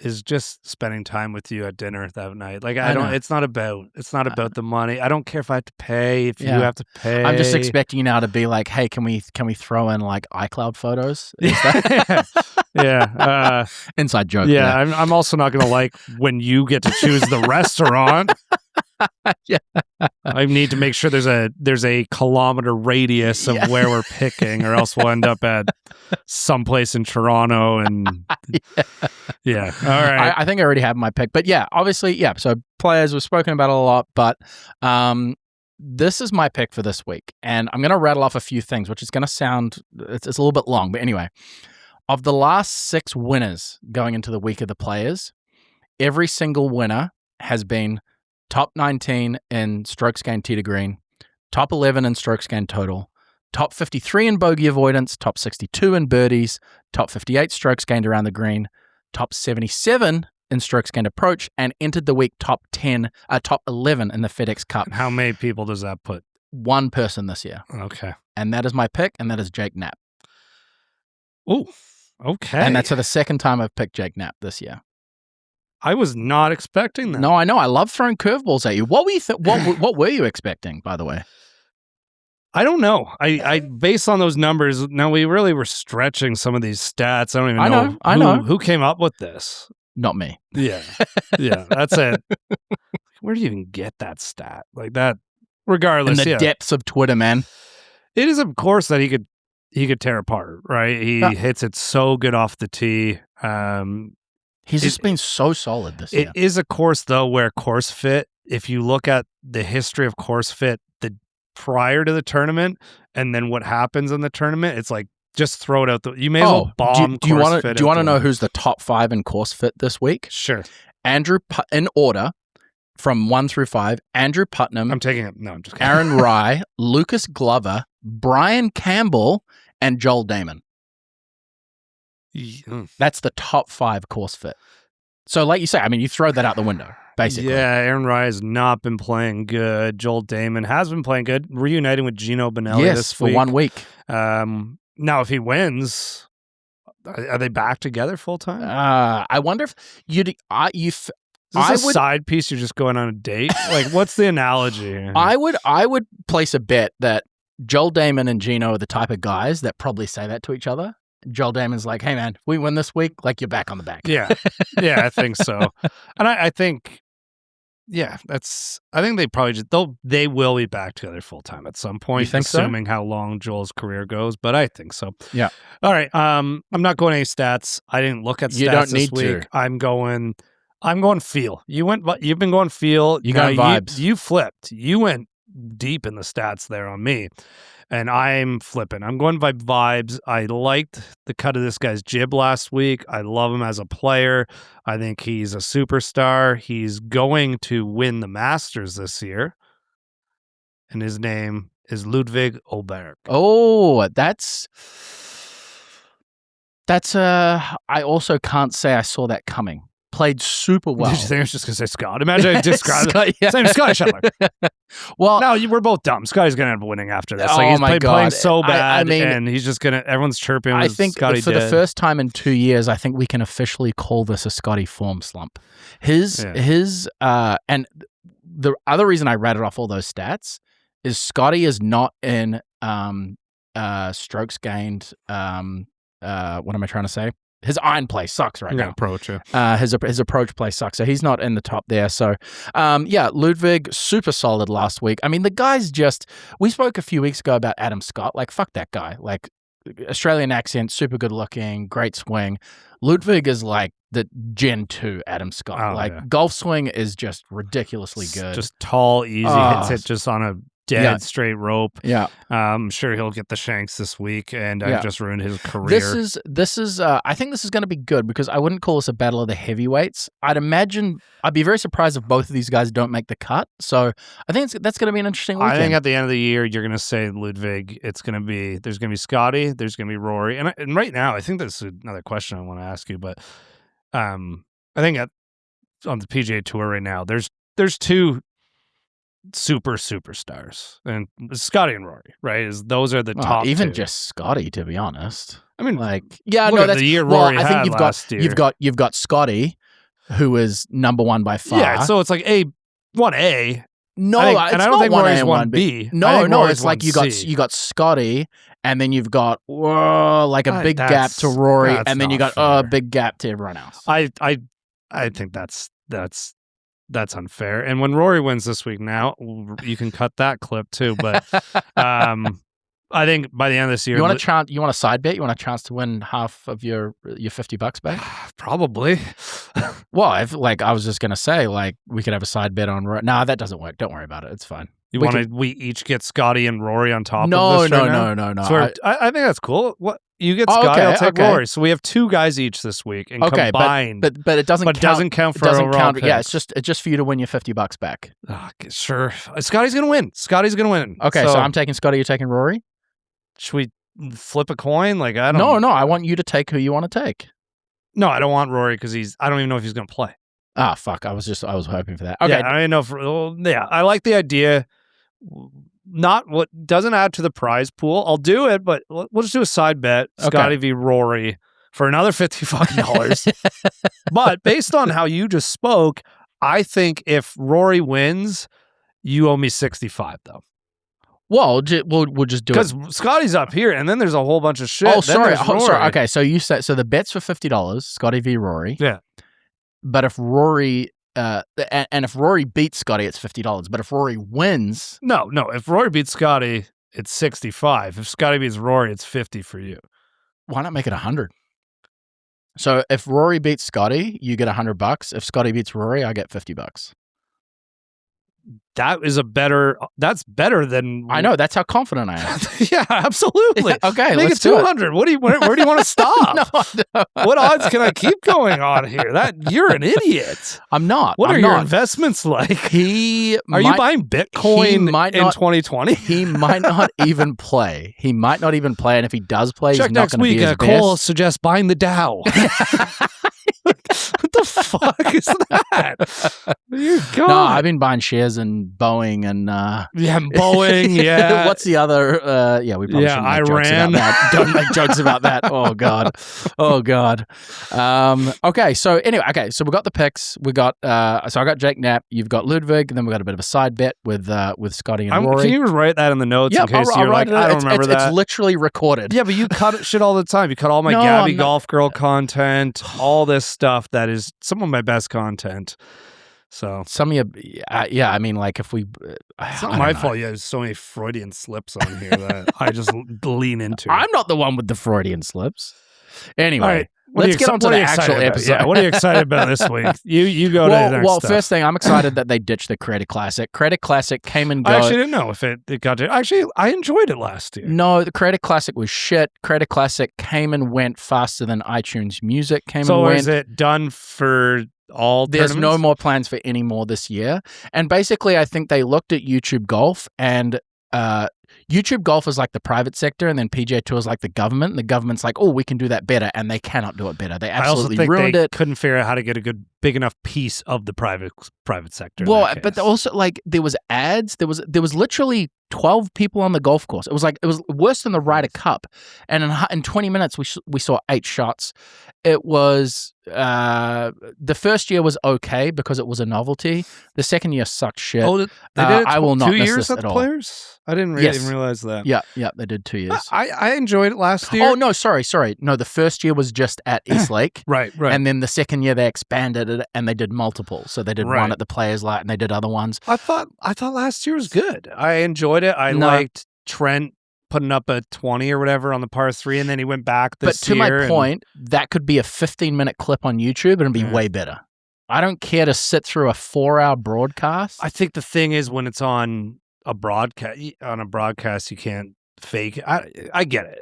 is just spending time with you at dinner that night. Like I don't. It's not about the money. I don't care if I have to pay. If you have to pay, I'm just expecting you now to be like, hey, can we throw in like iCloud photos? Yeah. Inside joke. Yeah, I'm also not going to like when you get to choose the restaurant. Yeah. I need to make sure there's a kilometer radius of where we're picking, or else we'll end up at someplace in Toronto. And yeah, all right. I think I already have my pick, but yeah, obviously, yeah. So players, we've spoken about it a lot, but this is my pick for this week, and I'm going to rattle off a few things, which is going to sound it's a little bit long, but anyway, of the last 6 winners going into the week of the players, every single winner has been top 19 in strokes gained tee to green, top 11 in strokes gained total, top 53 in bogey avoidance, top 62 in birdies, top 58 strokes gained around the green, top 77 in strokes gained approach, and entered the week top 11 in the FedEx Cup. And how many people does that put? One person this year. Okay. And that is my pick, and that is Jake Knapp. Ooh, okay. And that's for the second time I've picked Jake Knapp this year. I was not expecting that. No, I know. I love throwing curveballs at you. What were you what were you expecting, by the way? I don't know. I based on those numbers, now we really were stretching some of these stats. I don't even know. Who came up with this? Not me. Yeah. Yeah, that's it. Where do you even get that stat? Like that, regardless. In the depths of Twitter, man. It is, of course, that he could tear apart, right? He hits it so good off the tee. He's just been so solid this year. It is a course, though, where course fit, if you look at the history of course fit, prior to the tournament and then what happens in the tournament, it's like, just throw it out. You may as well bomb do you want to know who's the top 5 in course fit this week? Sure. In order, from 1 through 5, Andrew Putnam. I'm taking it. No, I'm just kidding. Aaron Rye, Lucas Glover, Brian Campbell, and Joel Damon. That's the top 5 course fit. So like you say, I mean, you throw that out the window, basically. Yeah, Aaron Rye has not been playing good. Joel Damon has been playing good, reuniting with Gino Bonelli this week. For 1 week. Now, if he wins, are they back together full time? I wonder if Is this a side piece you're just going on a date? Like, what's the analogy? I would place a bet that Joel Damon and Gino are the type of guys that probably say that to each other. Joel Damon's like, hey, man, we win this week, like, you're back on the back. Yeah. Yeah, I think so. And I think, I think they probably they will be back together full time at some point, you think assuming how long Joel's career goes, but I think so. Yeah. All right. I'm not going any stats. I didn't look at stats this week. To. I'm going feel. You've been going feel. You got vibes. You flipped. You went deep in the stats there on me. And I'm flipping. I'm going by vibes. I liked the cut of this guy's jib last week. I love him as a player. I think he's a superstar. He's going to win the Masters this year. And his name is Ludwig Åberg. Oh, that's I also can't say I saw that coming. Played super well. Did you think I was just going to say Scott? Imagine I described it. His name is Scotty Scheffler. Well, no, we're both dumb. Scotty's going to end up winning after this. Like, he's playing so bad, I mean, and he's just going to, everyone's chirping. I think Scotty for the first time in 2 years, I think we can officially call this a Scotty form slump. And the other reason I rattled off all those stats is Scotty is not in strokes gained. What am I trying to say? His iron play sucks right now. Approach, yeah. His approach play sucks, so he's not in the top there. So, Ludwig, super solid last week. I mean, the guy's we spoke a few weeks ago about Adam Scott. Like, fuck that guy. Like, Australian accent, super good looking, great swing. Ludwig is like the Gen 2 Adam Scott. Golf swing is just ridiculously good. Just tall, easy, hits it just on a dead straight rope. Yeah. I'm sure he'll get the shanks this week, and I've just ruined his career. This is I think this is going to be good because I wouldn't call this a battle of the heavyweights. I'd be very surprised if both of these guys don't make the cut. So I think that's going to be an interesting weekend. I think at the end of the year, you're going to say Ludwig. There's going to be Scotty, there's going to be Rory. And right now, I think this is another question I want to ask you, but I think on the PGA Tour right now, there's 2 superstars, and Scotty and Rory, right? Those are the top even 2. Just Scotty, to be honest. I mean, that's the year Rory I think you've got Scotty, who is number 1 by far. Yeah, so it's like 1A. No, I don't think Rory's 1B. No, it's like you got Scotty, and then you've got a big gap to Rory, and then you got a big gap to everyone else. I think that's that's unfair. And when Rory wins this week, now you can cut that clip too. But I think by the end of this year, you want a chance. You want a side bet. You want a chance to win half of your $50 back. Probably. Well, I was just gonna say, like, we could have a side bet on. No, that doesn't work. Don't worry about it. It's fine. We each get Scotty and Rory on top of this No. So I think that's cool. What you get Scotty, I'll take Rory. So we have 2 guys each this week, and combined, but it doesn't count. Doesn't count for overall picks. Yeah, it's just for you to win your $50 back. Sure, Scotty's gonna win. Okay, so I'm taking Scotty. You're taking Rory. Should we flip a coin? Like, I don't. No. I want you to take who you want to take. No, I don't want Rory because I don't even know if he's gonna play. Ah, fuck. I was hoping for that. Okay. Yeah, I don't know. I like the idea. Not what doesn't add to the prize pool. I'll do it, but we'll just do a side bet. Scotty v. Rory for another $50. But based on how you just spoke, I think if Rory wins, you owe me $65 though. Well, we'll just do it because Scotty's up here, and then there's a whole bunch of shit. Oh, sorry. Okay, so you said the bet's for $50. Scotty v. Rory. Yeah, but if Rory. And if Rory beats Scotty, it's $50. But if Rory wins, no. If Rory beats Scotty, it's $65. If Scotty beats Rory, it's $50 for you. Why not make it $100? So if Rory beats Scotty, you get $100. If Scotty beats Rory, I get $50. That's better than I know. That's how confident I am. Yeah, absolutely. Okay, make it 200. Where do you want to stop? No. What odds can I keep going on here? You're an idiot. I'm not. What are your investments like? Are you buying Bitcoin in 2020? He might not even play. And if he does play, check he's not going to be his best. Cole suggests buying the Dow. What the fuck is that? You're gone. No, I've been buying shares in Boeing and Boeing. Yeah. What's the other? We probably shouldn't make jokes Iran. about that. Don't make jokes about that. Oh god. Okay. So anyway, so we got the picks. We got so I got Jake Knapp. You've got Ludwig, and then we got a bit of a side bet with Scotty and Rory. Can you write that in the notes in case you're like, I don't remember that? It's literally recorded. Yeah, but you cut shit all the time. You cut all my Gabby Golf Girl content, all this stuff that is some of my best content. So some of you, I mean, like if we, it's not my fault. There's so many Freudian slips on here that I just lean into. I'm not the one with the Freudian slips. Anyway, let's get on to the actual episode. Yeah, what are you excited about this week? You go to the next stuff. First thing, I'm excited that they ditched the Creative Classic. Creative Classic came and go. I actually didn't know if it got to. Actually, I enjoyed it last year. No, the Creative Classic was shit. Creative Classic came and went faster than iTunes Music came and went. So is it done for all There's tournaments? No more plans for any more this year. And basically, I think they looked at YouTube Golf and YouTube Golf is like the private sector, and then PGA Tour is like the government. And the government's like, oh, we can do that better, and they cannot do it better. They absolutely ruined it. Couldn't figure out how to get a big enough piece of the private sector. Well, but also like there was ads. There was literally 12 people on the golf course. It was worse than the Ryder Cup. And in 20 minutes, we saw 8 shots. It was the first year was okay because it was a novelty. The second year sucked shit. Oh, they did it I will not 2 miss years this at at the all. Players. I didn't even realize that. Yeah, they did 2 years. I enjoyed it last year. Oh no, sorry. No, the first year was just at East Lake. Right. And then the second year they expanded it and they did multiple. So they did one at the Players Light and they did other ones. I thought last year was good. I enjoyed it. I liked Trent putting up a 20 or whatever on the par 3, and then he went back this year. But to my point, that could be a 15-minute clip on YouTube and it'd be way better. I don't care to sit through a 4-hour broadcast. I think the thing is when it's on a broadcast, you can't fake it. I get it.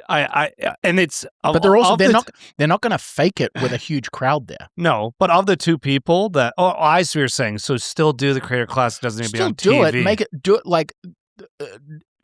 And it's but they're also they're not going to fake it with a huge crowd there. No, but of the two people that I see what you're saying. So still do the Creator Classic, doesn't need to be on TV. Do it like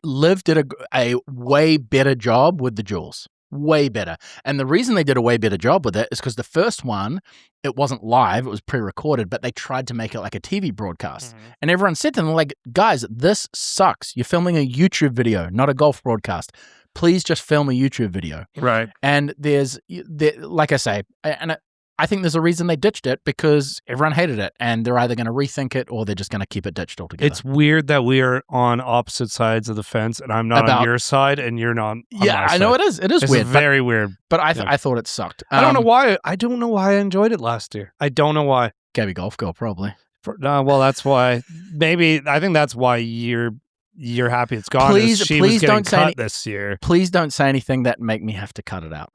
Liv did a way better job with the duels. Way better. And the reason they did a way better job with it is because the first one, it wasn't live, it was pre-recorded, but they tried to make it like a TV broadcast. Mm-hmm. And everyone said to them, like, guys, this sucks. You're filming a YouTube video, not a golf broadcast. Please just film a YouTube video. Right. And like I say, and I think there's a reason they ditched it because everyone hated it and they're either going to rethink it or they're just going to keep it ditched altogether. It's weird that we are on opposite sides of the fence and I'm not on your side and you're not on my side. I know it is. It is weird. It's very weird. But I thought it sucked. I don't know why. I don't know why I enjoyed it last year. I don't know why. Gabby Golf Girl, probably. Well, that's why. Maybe I think that's why you're happy it's gone. Please she was getting don't say cut this year. Please don't say anything that make me have to cut it out.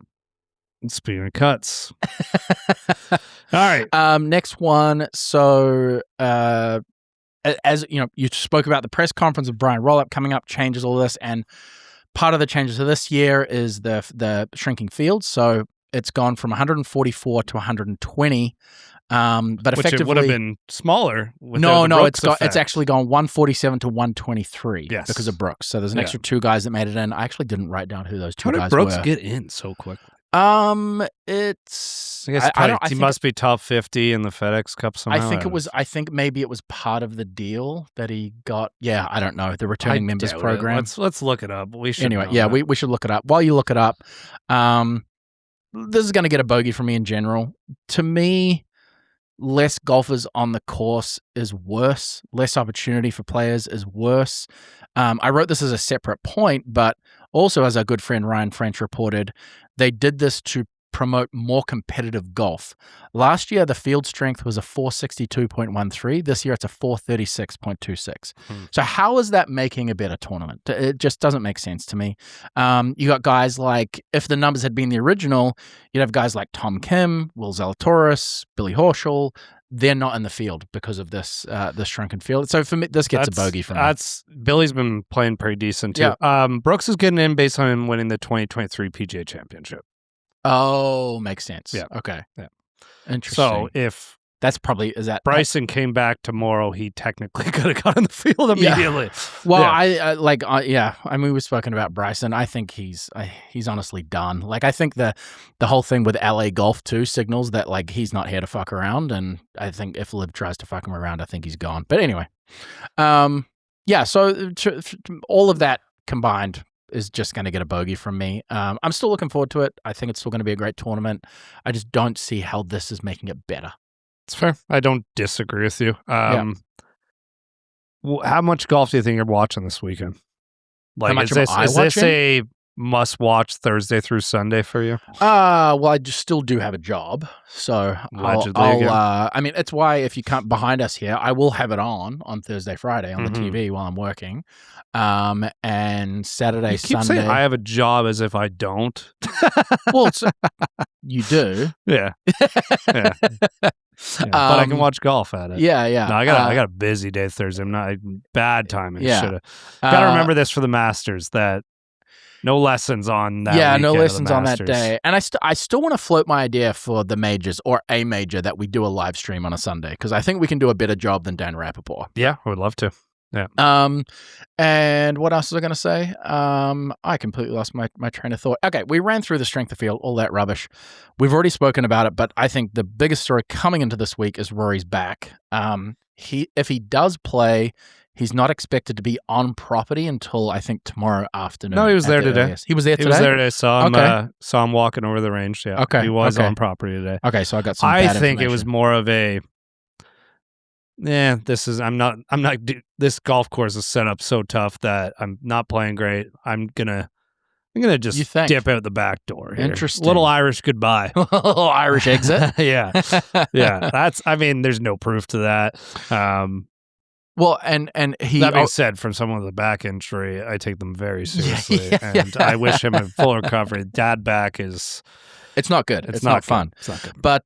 Speaking of cuts. All right. Next one. So, as you know, you spoke about the press conference of Brian Rollup coming up, changes all this, and part of the changes of this year is the shrinking field. So it's gone from 144 to 120. But which effectively it would have been smaller. No, it's actually gone 147 to 123 because of Brooks. So there's an extra 2 guys that made it in. I actually didn't write down who those 2 guys were. How did Brooks get in so quickly? It's. He must be top 50 in the FedEx Cup somehow. I think maybe it was part of the deal that he got. Yeah, I don't know, the returning members program. Let's look it up. We should anyway. Yeah, we should look it up. While you look it up, this is going to get a bogey from me in general. To me, less golfers on the course is worse. Less opportunity for players is worse. I wrote this as a separate point, but also as our good friend Ryan French reported, they did this to promote more competitive golf. Last year, the field strength was a 462.13. This year, it's a 436.26. So how is that making a better tournament? It just doesn't make sense to me. You got guys like, if the numbers had been the original, you'd have guys like Tom Kim, Will Zalatoris, Billy Horschel. They're not in the field because of this shrunken field. So for me, this gets a bogey for me. Billy's been playing pretty decent too. Yeah. Brooks is getting in based on him winning the 2023 PGA Championship. Oh, makes sense. Yeah. Okay. Yeah. Interesting. So if that's probably Bryson came back tomorrow, he technically could have got in the field immediately. Yeah. Well, I mean, we've spoken about Bryson. I think he's honestly done. Like, I think the whole thing with LA Golf too signals that like he's not here to fuck around. And I think if Liv tries to fuck him around, I think he's gone. But anyway, yeah. So all of that combined is just going to get a bogey from me. I'm still looking forward to it. I think it's still going to be a great tournament. I just don't see how this is making it better. It's fair. I don't disagree with you. How much golf do you think you're watching this weekend? Like, is this a must-watch Thursday through Sunday for you? Well, I still do have a job, so I mean, it's why if you come behind us here, I will have it on Thursday, Friday on the TV while I'm working, and Saturday, Sunday. Saying I have a job as if I don't. Well, you do, yeah. Yeah, but I can watch golf at it. Yeah, yeah. No, I got a busy day Thursday. I'm not bad timing. Yeah, got to remember this for the Masters that no lessons on that. Yeah, no lessons on that day. And I still want to float my idea for the majors or a major that we do a live stream on a Sunday because I think we can do a better job than Dan Rappaport. Yeah, I would love to. Yeah. And what else was I going to say? I completely lost my train of thought. Okay, we ran through the strength of field, all that rubbish. We've already spoken about it, but I think the biggest story coming into this week is Rory's back. If he does play, he's not expected to be on property until I think tomorrow afternoon. No, he was there today. He was there today? He was there today. Saw him walking over the range. Yeah. Okay. He was on property today. Okay, so I got some I bad think information. it was more of a this golf course is set up so tough that I'm not playing great. I'm gonna just dip out the back door here. Interesting. Little Irish goodbye. Little Irish exit. Yeah. There's no proof to that. Well, and he. That being said, from someone with a back injury, I take them very seriously, and I wish him a full recovery. Dad back is. It's not good. It's not fun. It's not good. But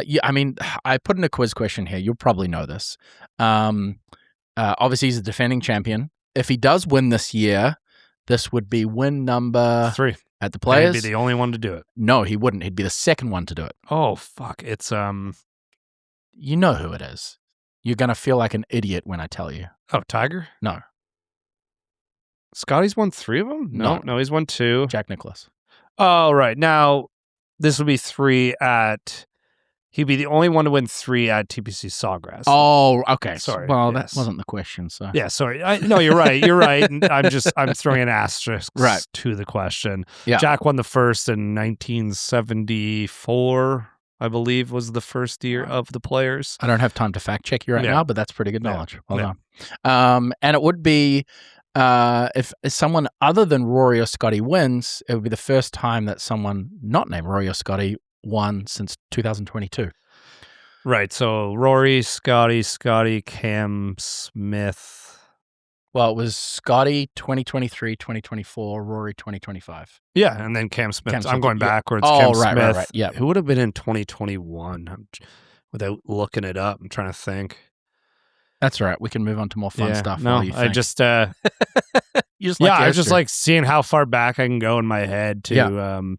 yeah, I mean, I put in a quiz question here. You'll probably know this. Obviously, he's a defending champion. If he does win this year, this would be win number 3 at the Players. He'd be the only one to do it. No, he wouldn't. He'd be the second one to do it. Oh fuck! It's You know who it is. You're gonna feel like an idiot when I tell you. Oh, Tiger? No. Scotty's won 3 of them? No, he's won 2. Jack Nicklaus. Oh, right. Now, this would be 3 at... He'd be the only one to win 3 at TPC Sawgrass. Oh, okay. Sorry. Well, that wasn't the question, so... Yeah, sorry. No, you're right. You're right. I'm throwing an asterisk right to the question. Yeah. Jack won the first in 1974, I believe, was the first year of the Players. I don't have time to fact check you right now, but that's pretty good knowledge. Well done. And it would be... if someone other than Rory or Scotty wins, it would be the first time that someone not named Rory or Scotty won since 2022. Right. So Rory, Scotty, Cam Smith. Well, it was Scotty 2023, 2024, Rory 2025. Yeah, and then Cam Smith. Cam I'm Smith, going yeah. backwards. Oh, Cam right, Smith. right. Yeah. Who would have been in 2021? Without looking it up, I'm trying to think. That's right. We can move on to more fun stuff. No, while you think. I just you just like I history. just like seeing how far back I can go in my head to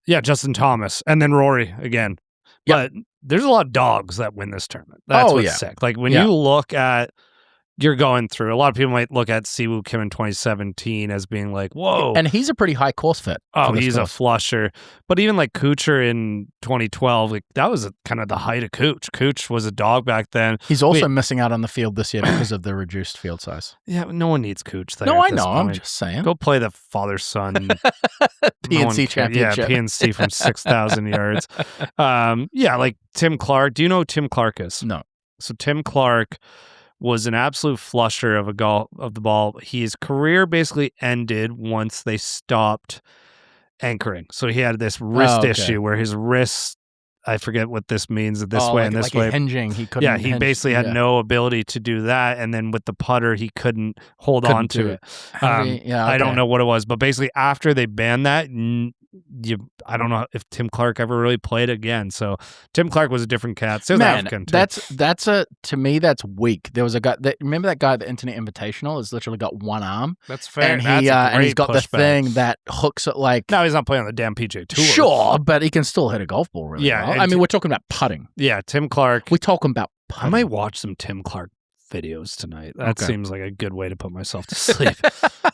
Justin Thomas and then Rory again. Yep. But there's a lot of dogs that win this tournament. That's what's sick. Like when you look at you're going through, a lot of people might look at Siwoo Kim in 2017 as being like, whoa. And he's a pretty high course fit. Oh, he's a flusher. But even like Kuchar in 2012, like that was kind of the height of Kuch. Kuch was a dog back then. He's also missing out on the field this year because of the reduced field size. Yeah, no one needs Kuch there. No, I know. I'm just saying. Go play the father-son PNC championship. Yeah, PNC from 6,000 yards. Like Tim Clark. Do you know who Tim Clark is? No. So Tim Clark was an absolute flusher of the ball. His career basically ended once they stopped anchoring. So he had this wrist issue where his wrist, I forget what this means, this way and this way. Hinging. He couldn't. Yeah, he basically had no ability to do that. And then with the putter, he couldn't hold on to it. I don't know what it was. But basically, after they banned that, I don't know if Tim Clark ever really played again. So Tim Clark was a different cat. South African too. To me, that's weak. There was a guy remember that guy at the Internet Invitational has literally got one arm. That's fair. And he's got the thing that hooks it like. No, he's not playing on the damn PGA Tour. Sure, but he can still hit a golf ball really well. I mean, we're talking about putting. Yeah, Tim Clark. We're talking about putting. I might watch some Tim Clark videos tonight. That seems like a good way to put myself to sleep.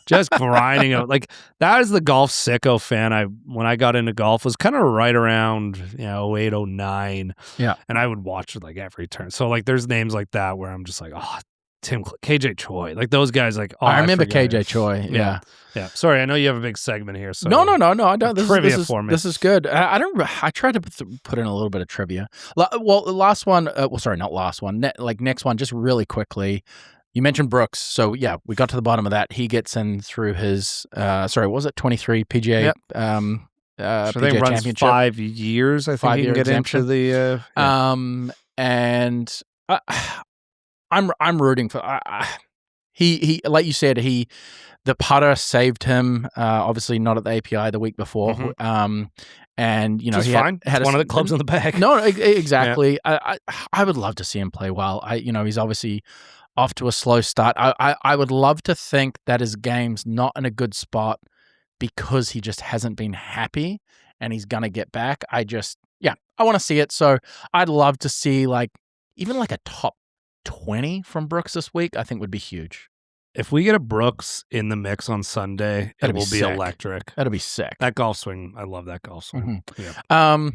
Just grinding out. Like that is the golf sicko fan. When I got into golf was kind of right around 08, 09. Yeah. And I would watch it like every turn. So like there's names like that where I'm just like, oh, KJ Choi. Like those guys like, oh, I remember KJ Choi. Yeah. Yeah. Sorry, I know you have a big segment here. So No. I don't. This is good. I tried to put in a little bit of trivia. Well, the last one. Sorry, not last one. Next one, just really quickly. You mentioned Brooks, so yeah, we got to the bottom of that. He gets in through his. What was it 23 PGA? Yep. PGA runs Championship. 5 years. I think he can get exemption. into the. And I'm rooting for. He like you said, the putter saved him. Obviously not at the API the week before. Mm-hmm. And he fine. had one of the clubs in the bag. No, exactly. Yeah. I would love to see him play well. He's obviously off to a slow start. I would love to think that his game's not in a good spot because he just hasn't been happy and he's gonna get back. I want to see it. So I'd love to see even a top 20 from Brooks this week. I think would be huge. If we get a Brooks in the mix on Sunday, it will be electric. That'll be sick. That golf swing, I love that golf swing. Mm-hmm. Yeah.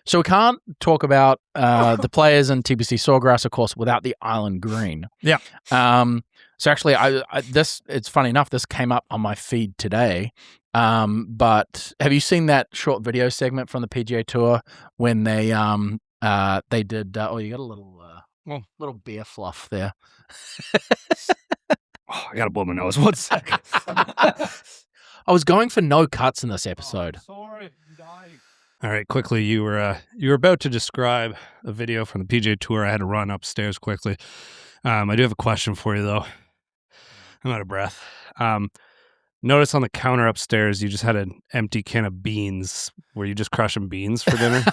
So we can't talk about the players in TPC Sawgrass, of course, without the Island Green. Yeah. So actually, it's funny enough, this came up on my feed today. But have you seen that short video segment from the PGA Tour when they did? You got a little beer fluff there. I gotta blow my nose. 1 second. I was going for no cuts in this episode. Sorry, I'm dying. All right, quickly, you were about to describe a video from the PGA Tour. I had to run upstairs quickly. I do have a question for you, though. I'm out of breath. Notice on the counter upstairs, you just had an empty can of beans. Were you just crushing beans for dinner?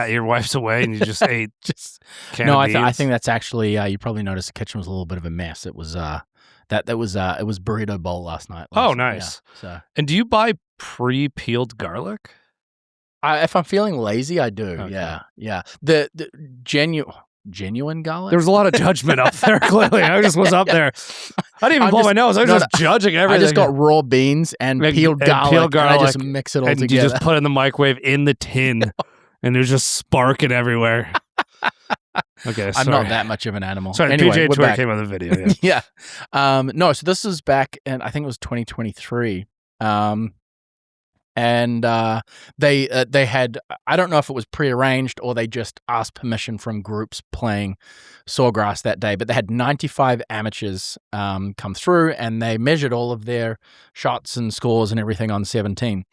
Your wife's away and you just ate can of beans? I think that's actually, you probably noticed the kitchen was a little bit of a mess. It was it was burrito bowl last night. Oh, nice. Yeah, so. And do you buy pre-peeled garlic? If I'm feeling lazy, I do. Okay. Yeah. The genuine garlic. There was a lot of judgment up there. Clearly, I just was up there. I didn't even blow my nose. I was just judging everything. I just got raw beans and peeled garlic. And I just mix it all together. You just put it in the microwave in the tin, and it was just sparking everywhere. Okay, sorry. I'm not that much of an animal. Sorry, anyway, PGA Tour came on the video. Yeah. No, so this is back in, I think it was 2023. And they had, I don't know if it was prearranged or they just asked permission from groups playing Sawgrass that day, but they had 95 amateurs come through and they measured all of their shots and scores and everything on 17.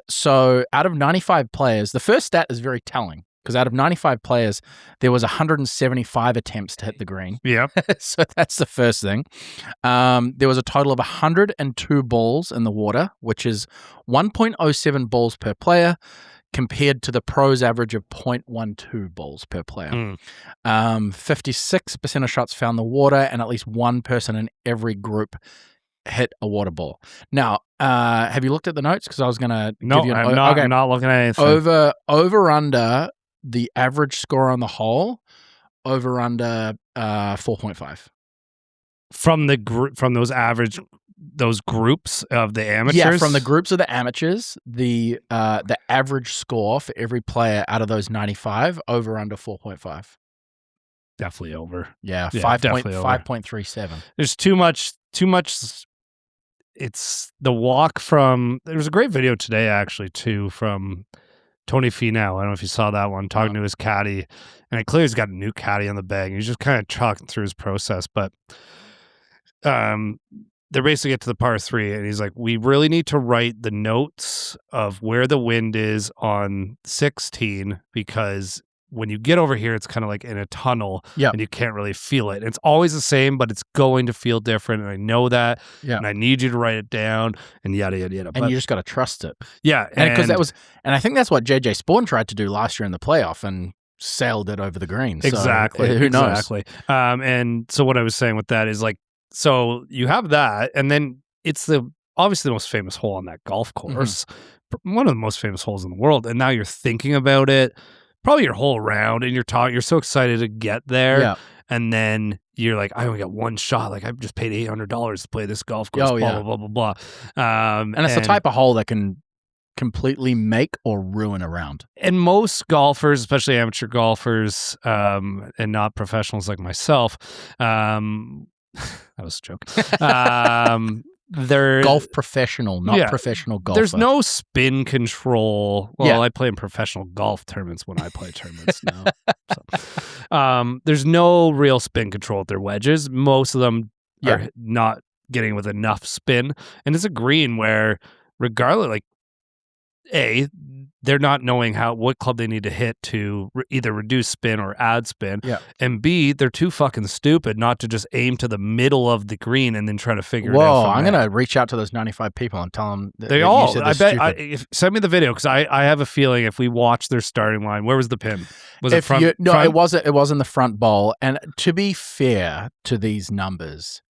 So out of 95 players, the first stat is very telling. because out of 95 players, there was 175 attempts to hit the green. Yeah. So that's the first thing. There was a total of 102 balls in the water, which is 1.07 balls per player, compared to the pros average of 0.12 balls per player. 56% of shots found the water, and at least one person in every group hit a water ball. Now, have you looked at the notes? Because I was going to give you I'm not looking at anything. Over under the average score on the hole, over under 4.5. From those groups of the amateurs? Yeah, from the groups of the amateurs, the average score for every player out of those 95, over under 4.5. Definitely over. Yeah, definitely over. 5.37. There's too much. It's the walk from. There was a great video today, actually, too, from Tony Finau. I don't know if you saw that one, talking to his caddy, and it clearly he's got a new caddy on the bag. He's just kind of chalking through his process, but they basically get to the par 3, and he's like, we really need to write the notes of where the wind is on 16, because when you get over here, it's kind of like in a tunnel, and you can't really feel it. It's always the same, but it's going to feel different, and I know that, and I need you to write it down, and yada, yada, yada. And you just got to trust it. Yeah. And I think that's what JJ Spawn tried to do last year in the playoff, and sailed it over the green. So exactly. Who knows? Exactly. And so what I was saying with that is, like, so you have that, and then it's obviously the most famous hole on that golf course, one of the most famous holes in the world, and now you're thinking about it probably your whole round, and you're so excited to get there, and then you're like, I only got one shot, like I just paid $800 to play this golf course, blah, blah, blah, blah, blah. And it's the type of hole that can completely make or ruin a round. And most golfers, especially amateur golfers, and not professionals like myself, that was a joke. They're golf professional, not professional golfer. There's no spin control. Well, I play in professional golf tournaments when I play tournaments now. So, there's no real spin control with their wedges. Most of them are not getting with enough spin. And it's a green where, regardless, like, A, they're not knowing what club they need to hit to either reduce spin or add spin. Yeah. And B, they're too fucking stupid not to just aim to the middle of the green and then try to figure it out. I'm going to reach out to those 95 people and tell them they all, I bet, send me the video, because I have a feeling if we watch their starting line, where was the pin? Was it front? No, front? It was in the front bowl. And to be fair to these numbers,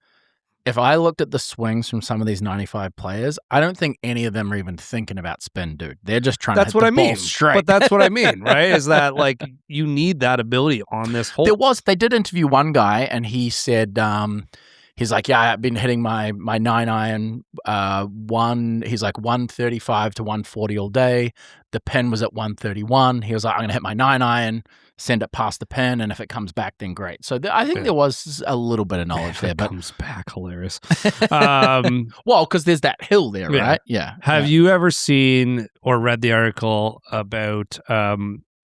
if I looked at the swings from some of these 95 players, I don't think any of them are even thinking about spin, dude. They're just trying to hit the ball straight. But that's what I mean, right? Is that, like, you need that ability on this hole. They did interview one guy, and he said, he's like, yeah, I've been hitting my 9-iron, he's like 135 to 140 all day. The pin was at 131. He was like, I'm going to hit my 9-iron, send it past the pin, and if it comes back, then great. So I think there was a little bit of knowledge there. But comes back, hilarious. Well, because there's that hill there, right? Yeah. Have you ever seen or read the article about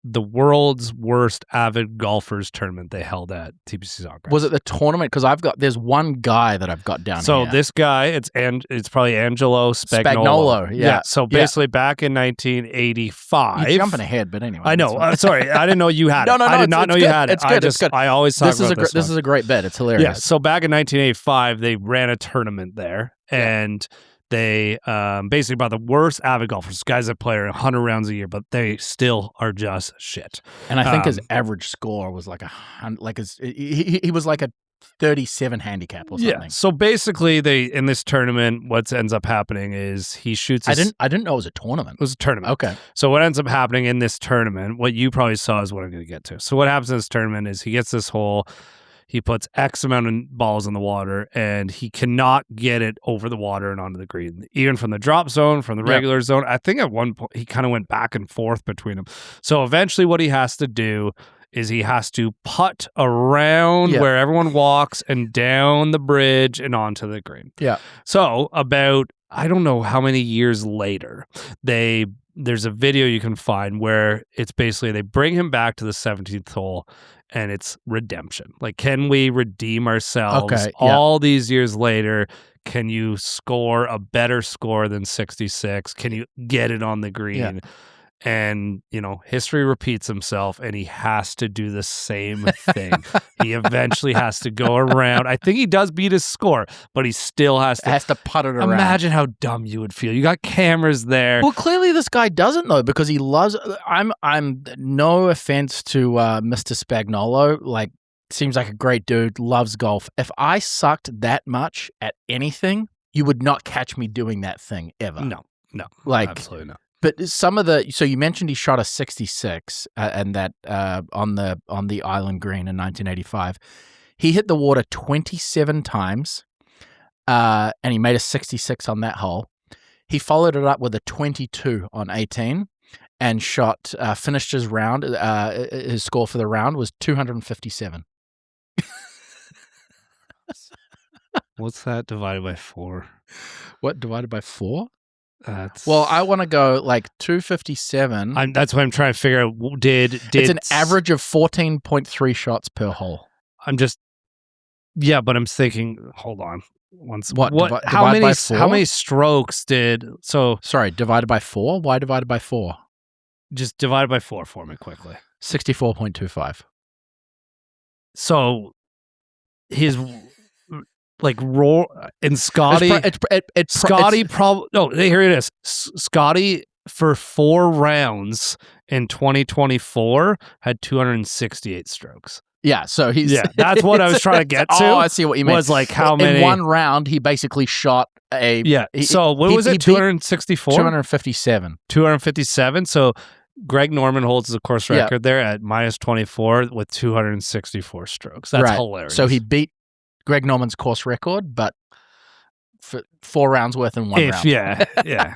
the world's worst avid golfers tournament they held at TPC Sawgrass? Was it the tournament? Because there's one guy that I've got down here. So this guy, it's probably Angelo Spagnolo. Yeah. So basically back in 1985. You're jumping ahead, but anyway. I know. Sorry. I didn't know you had it. No, I did not know you had it. It's good. It's good. I always talk about this. This is a great bet. It's hilarious. Yeah. So back in 1985, they ran a tournament there, and they basically brought the worst avid golfers, guys that play 100 rounds a year, but they still are just shit. And I think his average score was like he was like a 37 handicap or something. Yeah. So basically, in this tournament, what ends up happening is he shoots. I didn't know it was a tournament. It was a tournament. Okay. So what ends up happening in this tournament, what you probably saw is what I'm going to get to. So what happens in this tournament is he gets this hole. He puts X amount of balls in the water, and he cannot get it over the water and onto the green, even from the drop zone, from the regular zone. I think at one point he kind of went back and forth between them. So eventually what he has to do is he has to putt around where everyone walks and down the bridge and onto the green. Yeah. So about, I don't know how many years later, there's a video you can find where it's basically they bring him back to the 17th hole, and it's redemption. Like, can we redeem ourselves all these years later? Can you score a better score than 66? Can you get it on the green? And, history repeats himself, and he has to do the same thing. He eventually has to go around. I think he does beat his score, but he still has to putt it around. Imagine how dumb you would feel. You got cameras there. Well, clearly this guy doesn't know because he loves. I'm no offense to Mr. Spagnolo. Like, seems like a great dude. Loves golf. If I sucked that much at anything, you would not catch me doing that thing ever. No, like absolutely not. But some of so you mentioned he shot a 66 and that on the Island Green in 1985. He hit the water 27 times, and he made a 66 on that hole. He followed it up with a 22 on 18, and finished his round. His score for the round was 257. What's that divided by 4? What divided by 4? That's Well, I want to go like 257. That's what I'm trying to figure out. It's an average of 14.3 shots per hole. But I'm thinking. Hold on. How many strokes did? Sorry, divided by 4. Why divided by 4? Just divide by 4 for me quickly. 64.25. So his roar and Scotty. Scotty probably no. Here it is. Scotty for 4 rounds in 2024 had 268 strokes. Yeah, so he's that's what I was trying to get to. Oh, I see what you mean. Was like how many in one round he basically shot a so what was it? 264? 257. 257. So Greg Norman holds the course record there at -24 with 264 strokes. That's hilarious. So he beat Greg Norman's course record, but for 4 rounds worth in 1 round. Yeah.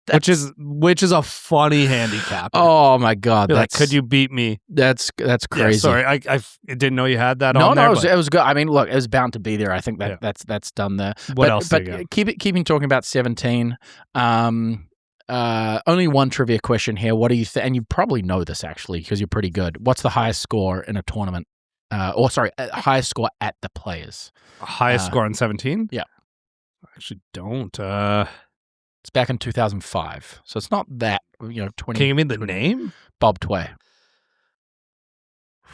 Which is a funny handicap. Oh my God! Could you beat me? That's crazy. Yeah, sorry, I didn't know you had that. No, on there, it was good. I mean, look, it was bound to be there. I think that's done there. What else? But keeping talking about 17. Only one trivia question here. What do you think? And you probably know this actually because you're pretty good. What's the highest score in a tournament? Highest score at the Players. Highest score on 17? Yeah. I actually don't. It's back in 2005, so it's not that 20. Can you give me the name? Bob Tway.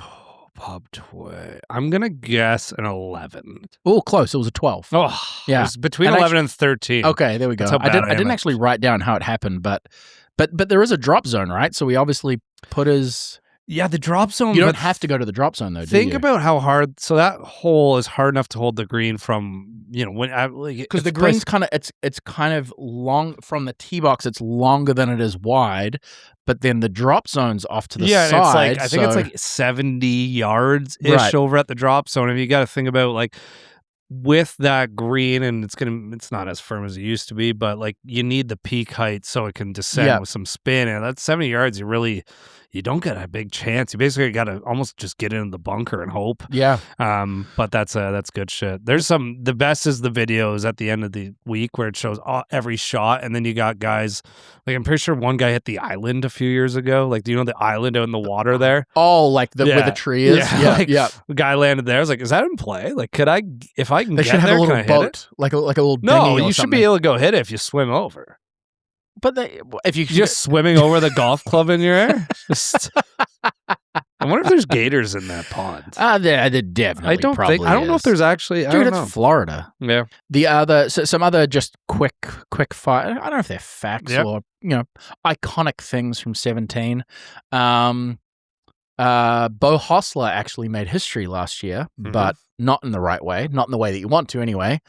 Oh, Bob Tway. I'm gonna guess an 11. Oh, close. It was a 12. Oh, yeah. It was between 11 and 13. Okay, there we go. I didn't actually write down how it happened, but there is a drop zone, right? So we obviously put his. Yeah, the drop zone. You don't have to go to the drop zone though. Think about how hard. So that hole is hard enough to hold the green from because the green's it's kind of long from the tee box. It's longer than it is wide, but then the drop zone's off to the side. I think it's like 70 yards ish over at the drop zone. If you got to think about with that green, and it's not as firm as it used to be, but you need the peak height so it can descend with some spin. And that's 70 yards. You don't get a big chance. You basically got to almost just get into the bunker and hope. Yeah. But that's good shit. The best is the videos at the end of the week where it shows every shot, and then you got guys I'm pretty sure one guy hit the island a few years ago. Do you know the island out in the water there? Oh, where the tree is. Yeah. The guy landed there. I was like, is that in play? Could I, if I can they get should have there, a little can I boat, hit it? like a little dinghy No, or you should something. be able to go hit it if you swim over. But if you just swimming over the golf club in your air. I wonder if there's gators in that pond. There definitely. I don't know if there's actually. Dude, it's Florida. Yeah. Some other just quick fire. I don't know if they're facts or iconic things from 17. Bo Hostler actually made history last year, but not in the right way, not in the way that you want to anyway.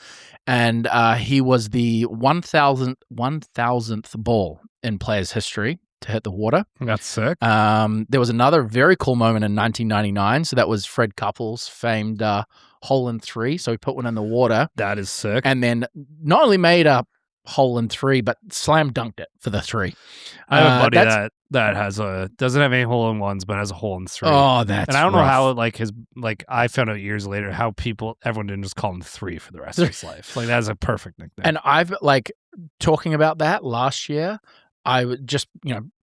And he was the 1,000th ball in players' history to hit the water. That's sick. There was another very cool moment in 1999. So that was Fred Couples' famed hole in 3. So he put one in the water. That is sick. And then not only made a hole in 3, but slam dunked it for the 3. I have a buddy that has doesn't have any hole in 1s, but has a hole in 3. Oh, that's and I don't rough. know how I found out years later how everyone didn't just call him 3 for the rest of his life. That's a perfect nickname. And I've talking about that last year. I would just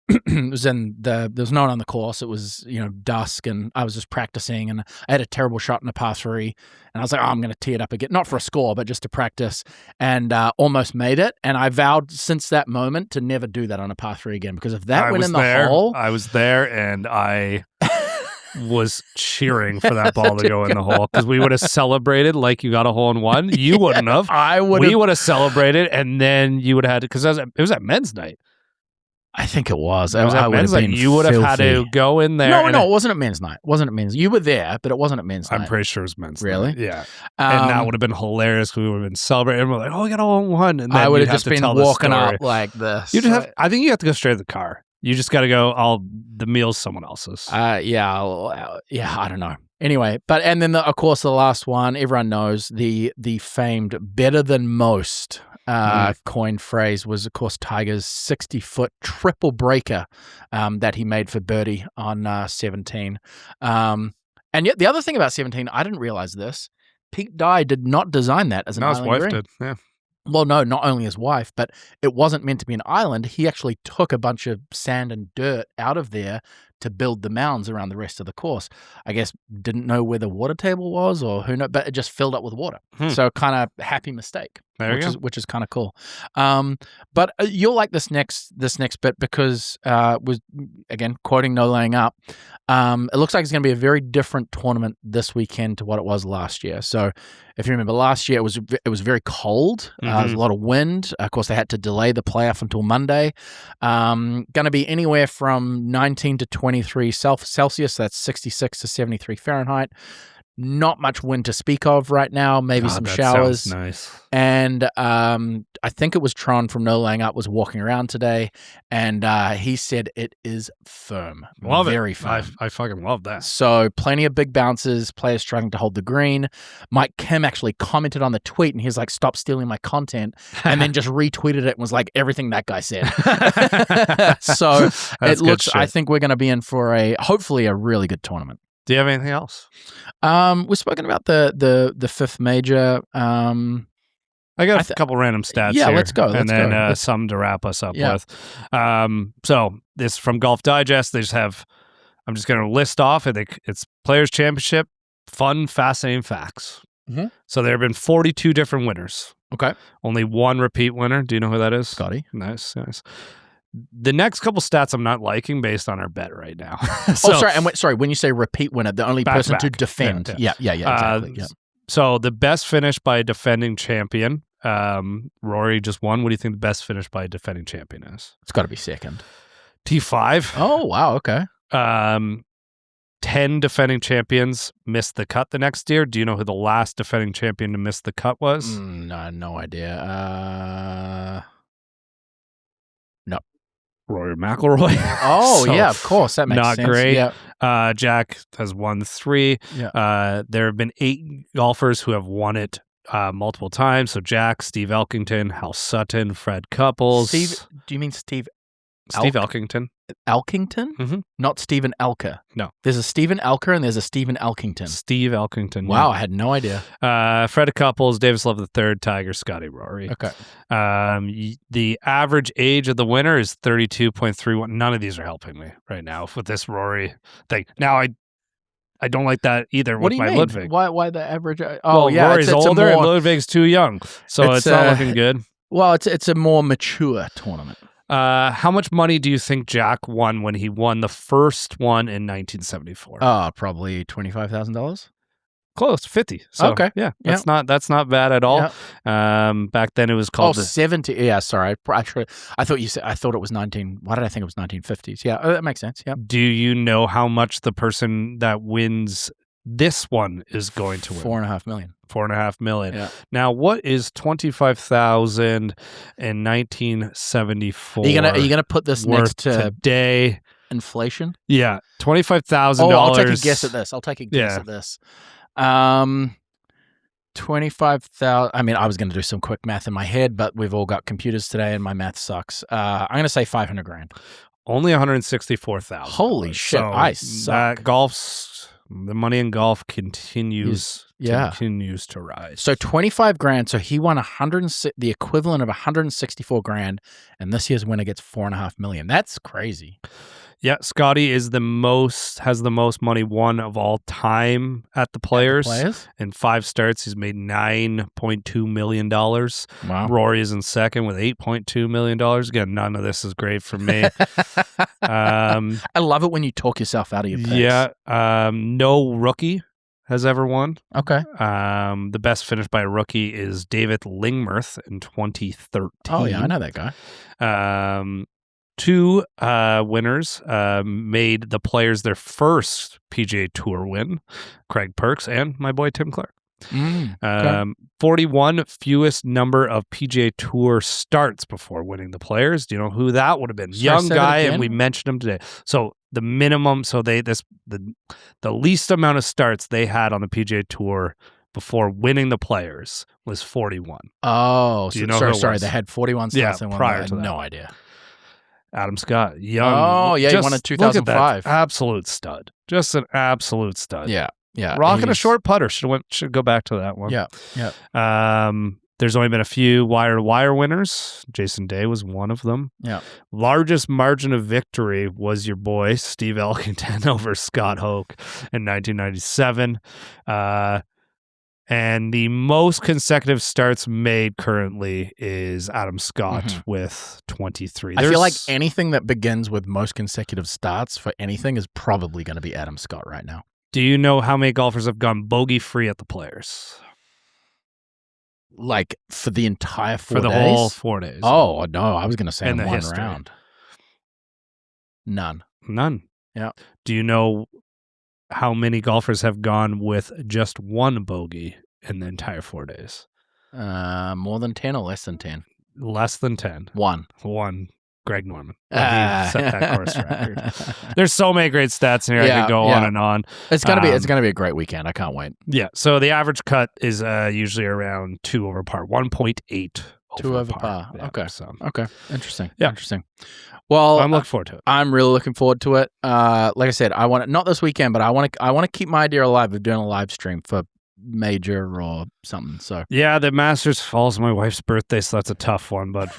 it was there was no one on the course. It was, dusk, and I was just practicing, and I had a terrible shot in a par 3, and I was like, I'm going to tee it up again, not for a score, but just to practice, and almost made it. And I vowed since that moment to never do that on a par 3 again, because if that went in the hole, I was there, and I was cheering for that ball to go in the hole, because we would have celebrated like you got a hole in one. You wouldn't have. We would have celebrated, and then you would have had to, because it was at men's night. I think it was. It was at men's night. You would have had to go in there. No, it wasn't at men's night. It wasn't at men's. You were there, but it wasn't at men's night. I'm pretty sure it was men's night. Really? Yeah. And that would have been hilarious, because we would have been celebrating. We're like, oh, we got a hole in one. And then I would have just been walking up like this. I think you have to go straight to the car. You just got to go, the meal's someone else's. Yeah, I don't know. Anyway, and then of course the last one, everyone knows the famed better than most coined phrase was, of course, Tiger's 60-foot triple breaker that he made for birdie on 17. And yet the other thing about 17, I didn't realize this. Pete Dye did not design that as an island green. His wife did, yeah. Well, no, not only his wife, but it wasn't meant to be an island. He actually took a bunch of sand and dirt out of there to build the mounds around the rest of the course. I guess didn't know where the water table was, or who knows, but it just filled up with water. So kind of happy mistake, which is kind of cool. But you'll like this next bit, because was, again, quoting No Laying Up. It looks like it's going to be a very different tournament this weekend to what it was last year. So if you remember last year, it was very cold. There was a lot of wind. Of course, they had to delay the playoff until Monday. Going to be anywhere from 19 to 23 Celsius. That's 66 to 73 Fahrenheit. Not much wind to speak of right now. Maybe some showers. Sounds nice. And I think it was Tron from No Laying Up was walking around today, and he said it is firm. Very firm. I fucking love that. So plenty of big bounces, players struggling to hold the green. Mike Kim actually commented on the tweet, and he's like, stop stealing my content, and then just retweeted it and was like, everything that guy said. So it looks, I think we're going to be in for hopefully a really good tournament. Do you have anything else? We've spoken about the fifth major. I got a couple random stats here. Yeah, let's go. And then some to wrap us up with. So this from Golf Digest, they just have, I'm just going to list off, I think it's Players Championship, fun, fascinating facts. Mm-hmm. So there have been 42 different winners. Okay. Only one repeat winner. Do you know who that is? Scotty. Nice. The next couple stats I'm not liking based on our bet right now. Sorry. When you say repeat winner, the only person to defend. Yeah, exactly. So the best finish by a defending champion, Rory just won. What do you think the best finish by a defending champion is? It's got to be second. T5. Oh, wow. Okay. 10 defending champions missed the cut the next year. Do you know who the last defending champion to miss the cut was? No idea. No. Rory McIlroy. Oh, yeah, of course. That makes sense. Not great. Yeah. Jack has won 3. Yeah. There have been 8 golfers who have won it multiple times. So Jack, Steve Elkington, Hal Sutton, Fred Couples. Do you mean Steve Elkington. Elkington? Mm-hmm. Not Stephen Elker. No. There's a Stephen Elker and there's a Stephen Elkington. Steve Elkington. Wow, I had no idea. Fred Couples, Davis Love III, Tiger, Scotty, Rory. Okay. The average age of the winner is 32.31. None of these are helping me right now with this Rory thing. Now, I don't like that either with my Ludwig. Why the average? Yeah, Rory's older and Ludwig's too young. So it's not looking good. Well, it's a more mature tournament. How much money do you think Jack won when he won the first one in 1974? Probably $25,000. Close, 50. So, okay, yeah, that's not bad at all. Yeah. Back then it was called 70. Yeah, sorry. I thought it was 19. Why did I think it was 1950s? Yeah, that makes sense. Yeah. Do you know how much the person that wins this one is going to win? $4.5 million. $4.5 million. Yeah. Now, what is $25,000 in 1974? Are you gonna put this next to today? Inflation? Yeah, $25,000. I'll take a guess at this. 25,000. I mean, I was going to do some quick math in my head, but we've all got computers today, and my math sucks. I'm going to say $500,000. Only $164,000. Holy shit! So I suck. Golf's The money in golf continues Yeah. to rise. So 25 grand. So he won the equivalent of 164 grand, and this year's winner gets $4.5 million. That's crazy. Yeah, Scotty has the most money won of all time at the Players. In 5 starts, he's made $9.2 million. Wow. Rory is in second with $8.2 million. Again, none of this is great for me. I love it when you talk yourself out of your picks. Yeah, no rookie has ever won. Okay. The best finish by a rookie is David Lingmerth in 2013. Oh, yeah, I know that guy. 2 winners made the Players their first PGA Tour win, Craig Perks and my boy Tim Clark. Okay. 41 fewest number of PGA Tour starts before winning the Players. Do you know who that would have been? Young guy, and we mentioned him today. So the minimum, the least amount of starts they had on the PGA Tour before winning the Players was 41. Oh, do you know sorry, they had 41 starts and prior to that. No idea. Adam Scott, young. Oh, yeah, he won in 2005. Absolute stud. Just an absolute stud. Yeah. Rocking a short putter. Should go back to that one. Yeah. There's only been a few wire-to-wire winners. Jason Day was one of them. Yeah. Largest margin of victory was your boy Steve Elkington over Scott Hoke in 1997. And the most consecutive starts made currently is Adam Scott with 23. I feel like anything that begins with most consecutive starts for anything is probably going to be Adam Scott right now. Do you know how many golfers have gone bogey-free at the Players? Like for the entire 4 days? For the whole 4 days. Oh, no. I was going to say in one history. round. None. Yeah. Do you know how many golfers have gone with just one bogey in the entire 4 days? More than 10 or less than 10? Less than 10. One. Greg Norman. He set that course record. There's so many great stats in here. I could go on and on. It's gonna be a great weekend. I can't wait. Yeah. So the average cut is usually around 2 over par, 1.8. 2 over par. Yeah, okay. So. Okay. Interesting. Yeah. Interesting. Well, I'm looking forward to it. I'm really looking forward to it. Like I said, I want it not this weekend, but I want to keep my idea alive of doing a live stream for major or something. So yeah, the Masters falls on my wife's birthday, so that's a tough one. But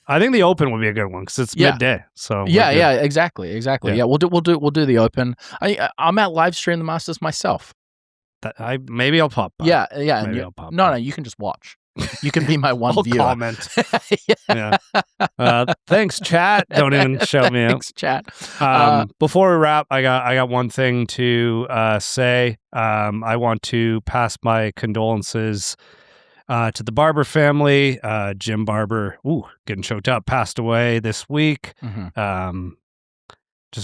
I think the Open would be a good one because it's midday. So exactly. Yeah, we'll do the Open. I'm at live stream the Masters myself. Maybe I'll pop by. Yeah. Maybe I'll pop. No, you can just watch. You can be my one viewer. Comment. Yeah. Thanks, chat. Don't even show me out. Thanks, chat. Before we wrap, I got one thing to say. I want to pass my condolences to the Barber family. Jim Barber, getting choked up, passed away this week. Just a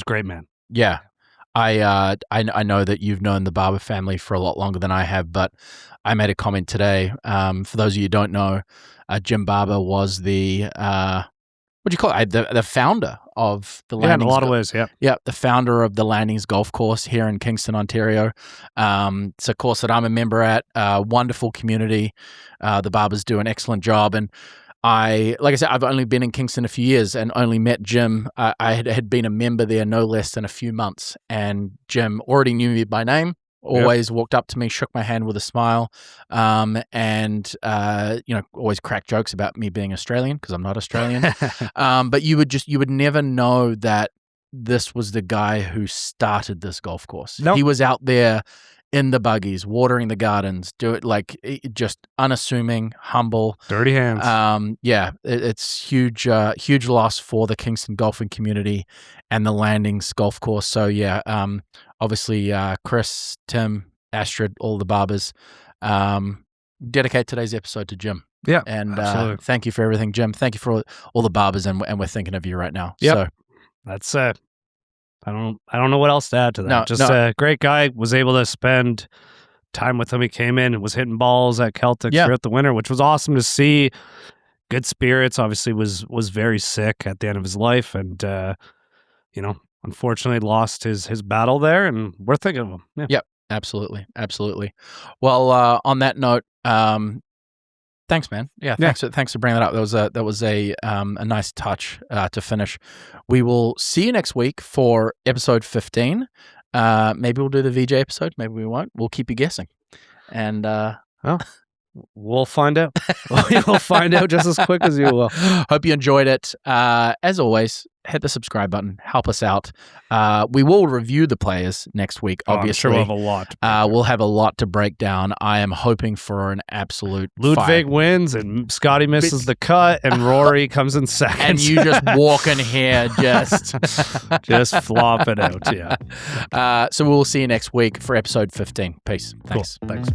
great man. Yeah. I know that you've known the Barber family for a lot longer than I have, but I made a comment today. For those of you who don't know, Jim Barber was the what do you call it? The founder of the Landings. Yeah, in a lot of ways, yeah. Yeah, the founder of the Landings Golf Course here in Kingston, Ontario. It's a course that I'm a member at. Wonderful community. The Barbers do an excellent job, and like I said, I've only been in Kingston a few years and only met Jim. I had been a member there no less than a few months, and Jim already knew me by name. Always walked up to me, shook my hand with a smile, and always cracked jokes about me being Australian because I'm not Australian. But you would never know that this was the guy who started this golf course. Nope. He was out there in the buggies, watering the gardens, just unassuming, humble, dirty hands. It's huge loss for the Kingston golfing community and the Landings Golf Course. So obviously Chris, Tim, Astrid, all the Barbers, dedicate today's episode to Jim. Yeah, and thank you for everything, Jim. Thank you for all the Barbers, and we're thinking of you right now. Yep. So that's it. I don't know what else to add to that. A great guy. Was able to spend time with him. He came in and was hitting balls at Celtic throughout the winter, which was awesome to see. Good spirits. Obviously, was very sick at the end of his life, and unfortunately lost his battle there. And we're thinking of him. Yeah. Yep, absolutely. Well, on that note, thanks, man. Yeah, thanks for bringing that up. That was a nice touch to finish. We will see you next week for episode 15. Maybe we'll do the VJ episode. Maybe we won't. We'll keep you guessing. And we'll find out. We'll find out just as quick as you will. Hope you enjoyed it. As always, hit the subscribe button. Help us out. We will review the players next week, obviously. I'm sure we'll have a lot. We'll have a lot to break down. I am hoping for an absolute Ludwig wins, and Scotty misses the cut, and Rory comes in second. And you just walk in here, just flop it out. Yeah. So we'll see you next week for episode 15. Peace. Thanks. Cool. Thanks.